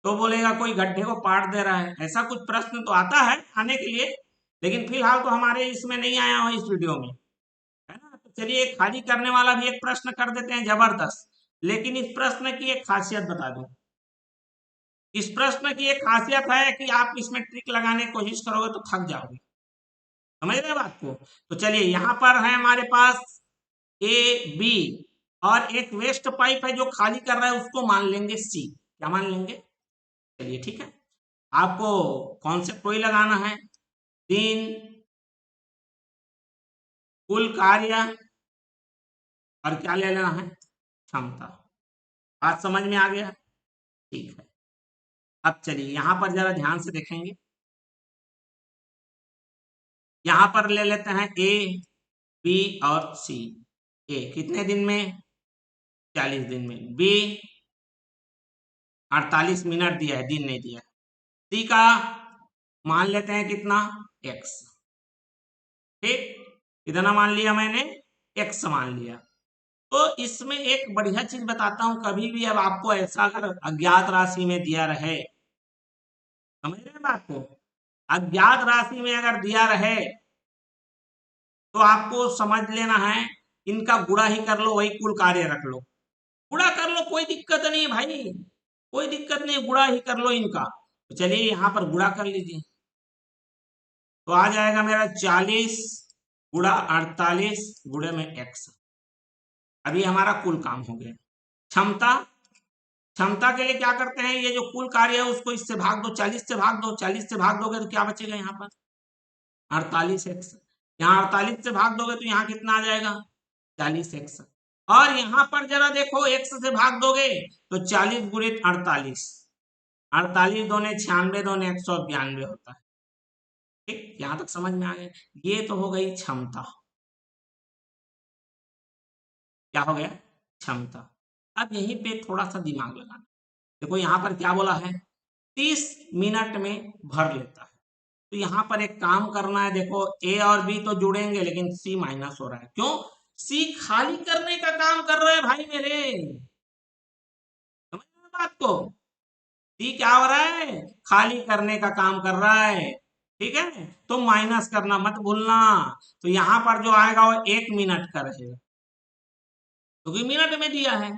तो बोलेगा कोई गड्ढे को पाट दे रहा है। ऐसा कुछ प्रश्न तो आता है आने के लिए, लेकिन फिलहाल तो हमारे इसमें नहीं आया हो इस वीडियो में, है ना। तो चलिए खाली करने वाला भी एक प्रश्न कर देते हैं जबरदस्त। लेकिन इस प्रश्न की एक खासियत बता दूं। इस प्रश्न की एक खासियत है कि आप इसमें ट्रिक लगाने की कोशिश करोगे तो थक जाओगे। समझ रहे हैं बात को। तो चलिए यहाँ पर है हमारे पास ए बी, और एक वेस्ट पाइप है जो खाली कर रहा है, उसको मान लेंगे सी। क्या मान लेंगे? चलिए ठीक है। आपको कॉन्सेप्ट वही लगाना है। दिन, कुल कार्य, और क्या ले लेना है? क्षमता। बात समझ में आ गया? ठीक है। अब चलिए यहाँ पर जरा ध्यान से देखेंगे। यहाँ पर ले लेते हैं ए बी और सी। ए कितने दिन में? 40 दिन में। बी 48 मिनट दिया है, दिन नहीं दिया है। सी का मान लेते हैं कितना? एक्स। ठीक, इतना मान लिया मैंने, एक्स मान लिया। तो इसमें एक बढ़िया चीज बताता हूं, कभी भी अब आपको ऐसा अगर अज्ञात राशि में दिया रहे, समझ रहे हैं बात को। अज्ञात राशि में अगर दिया रहे तो आपको समझ लेना है, इनका गुणा ही कर लो, वही कुल कार्य रख लो। गुणा कर लो, कोई दिक्कत नहीं है भाई, कोई दिक्कत नहीं, गुणा ही कर लो इनका। तो चलिए यहाँ पर गुणा कर लीजिए। तो आ जाएगा मेरा 40 गुणा 48 गुणे में एक्स। अभी हमारा कुल काम हो गया। क्षमता, क्षमता के लिए क्या करते हैं, ये जो कुल कार्य है उसको इससे भाग दो, 40 से भाग दो। 40 से भाग दोगे तो क्या बचेगा यहाँ पर? 48 एक्स। यहाँ 48 से भाग दोगे तो यहाँ कितना आ जाएगा? 40 एक्स। और यहाँ पर जरा देखो, एक्स से भाग दोगे तो 40 गुणित 48, 48 दोने 96, दोने 192 होता है। ठीक, यहाँ तक समझ में आ गया। ये तो हो गई क्षमता। क्या हो गया? क्षमता। अब यहीं पे थोड़ा सा दिमाग लगाना। देखो यहाँ पर क्या बोला है, 30 मिनट में भर लेता है। तो यहाँ पर एक काम करना है। देखो ए और बी तो जुड़ेंगे, लेकिन सी माइनस हो रहा है। क्यों? सी खाली करने का काम कर रहा है भाई मेरे। समझ रहे बात को। सी क्या हो रहा है? खाली करने का काम कर रहा है। ठीक है, तो माइनस करना मत भूलना। तो यहाँ पर जो आएगा वो 1 मिनट का रहेगा, क्योंकि मिनट में दिया है।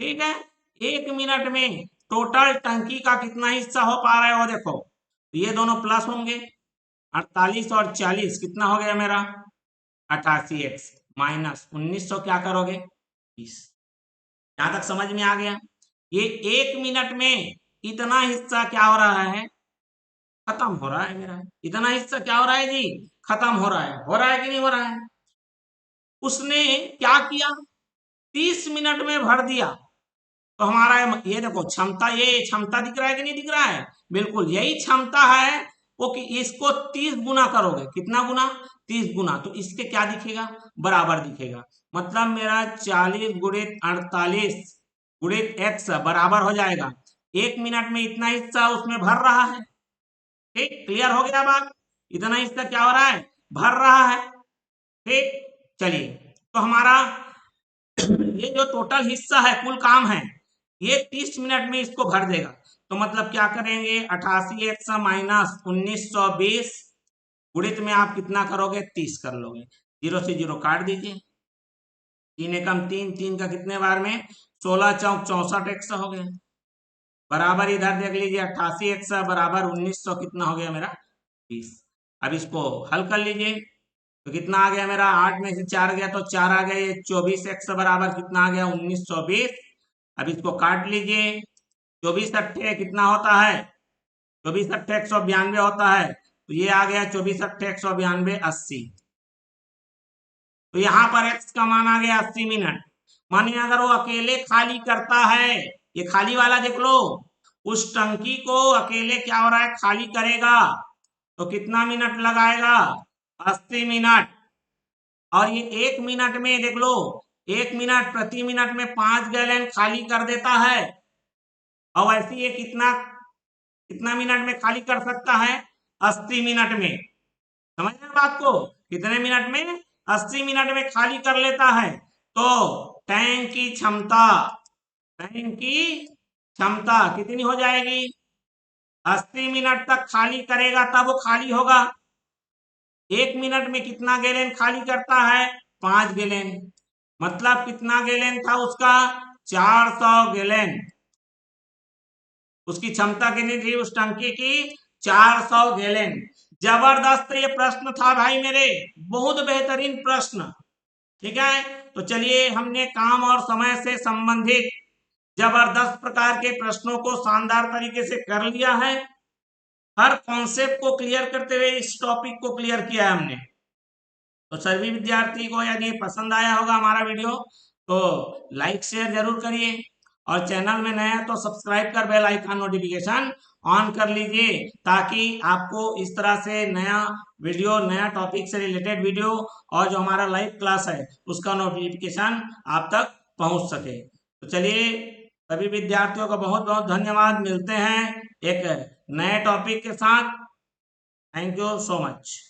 ठीक है, 1 मिनट में टोटल टंकी का कितना हिस्सा हो पा रहा है वो देखो। तो ये दोनों प्लस होंगे, 48 और 40 कितना हो गया मेरा? 88 एक्स माइनस 1900, क्या करोगे? 20। यहां तक समझ में आ गया। ये 1 मिनट में इतना हिस्सा क्या हो रहा है? खत्म हो रहा है मेरा। इतना हिस्सा क्या हो रहा है जी? खत्म हो रहा है। हो रहा है कि नहीं हो रहा है? उसने क्या किया? 30 मिनट में भर दिया। तो हमारा ये देखो क्षमता, ये क्षमता दिख रहा है कि नहीं दिख रहा है? बिल्कुल यही क्षमता है। वो कि इसको 30 गुना करोगे, कितना गुना? 30 गुना। तो इसके क्या दिखेगा? बराबर दिखेगा। मतलब मेरा 40 गुणित 48 गुणित एक्स बराबर हो जाएगा 1 मिनट में इतना हिस्सा उसमें भर रहा है। ठीक, क्लियर हो गया बात। इतना हिस्सा क्या हो रहा है? भर रहा है। ठीक, चलिए। तो हमारा ये जो टोटल हिस्सा है, कुल काम है, ये 30 मिनट में इसको भर देगा। तो मतलब क्या करेंगे? 88 एक्स माइनस 1920 गुणित में आप कितना करोगे? 30 कर लोगे। 0 से 0 काट दीजिए। 3 एकम 3, 3 का कितने बार में? 16 चौक 64 एक्स हो गया। बराबर इधर देख लीजिए, 88 एक्स बराबर 1900 कितना हो गया मेरा? 20। अब इसको हल कर लीजिए। तो कितना आ गया मेरा? 8 में से 4 गया तो 4 आ गया। ये 24 एक्स बराबर कितना आ गया? 1920। अब इसको काट लीजिए। 24 अट्ठे कितना होता है? 24 अट्ठे 192 होता है। तो ये आ गया 24 अट्ठे 192, 80। तो यहाँ पर एक्स का मान आ गया 80 मिनट। मानिए अगर वो अकेले खाली करता है, ये खाली वाला देख लो, उस टंकी को अकेले क्या हो रहा है? खाली करेगा। तो कितना मिनट लगाएगा? 80 मिनट। और ये 1 मिनट में देख लो, 1 मिनट प्रति मिनट में 5 गैलन खाली कर देता है। और वैसे ये कितना कितना मिनट में खाली कर सकता है? 80 मिनट में। समझ रहे हैं बात को? कितने मिनट में? 80 मिनट में खाली कर लेता है। तो टैंक की क्षमता कितनी हो जाएगी? 80 मिनट तक खाली करेगा तब वो खाली होगा। 1 मिनट में कितना गैलन खाली करता है? 5 गैलन। मतलब कितना गैलन था उसका? 400 गैलन। उसकी क्षमता कितनी थी उस टंकी की? 400 गैलन। जबरदस्त ये प्रश्न था भाई मेरे, बहुत बेहतरीन प्रश्न। ठीक है, तो चलिए हमने काम और समय से संबंधित जबरदस्त प्रकार के प्रश्नों को शानदार तरीके से कर लिया है। हर कॉन्सेप्ट को क्लियर करते हुए इस टॉपिक को क्लियर किया है हमने। तो सभी विद्यार्थी को यदि पसंद आया होगा हमारा वीडियो तो लाइक शेयर जरूर करिए, और चैनल में नया तो सब्सक्राइब कर बेल आइकन नोटिफिकेशन ऑन कर लीजिए, ताकि आपको इस तरह से नया वीडियो, नया टॉपिक से रिलेटेड वीडियो और जो हमारा लाइव क्लास है उसका नोटिफिकेशन आप तक पहुंच सके। तो चलिए सभी विद्यार्थियों का बहुत बहुत धन्यवाद। मिलते हैं एक नए टॉपिक के साथ। Thank you so much.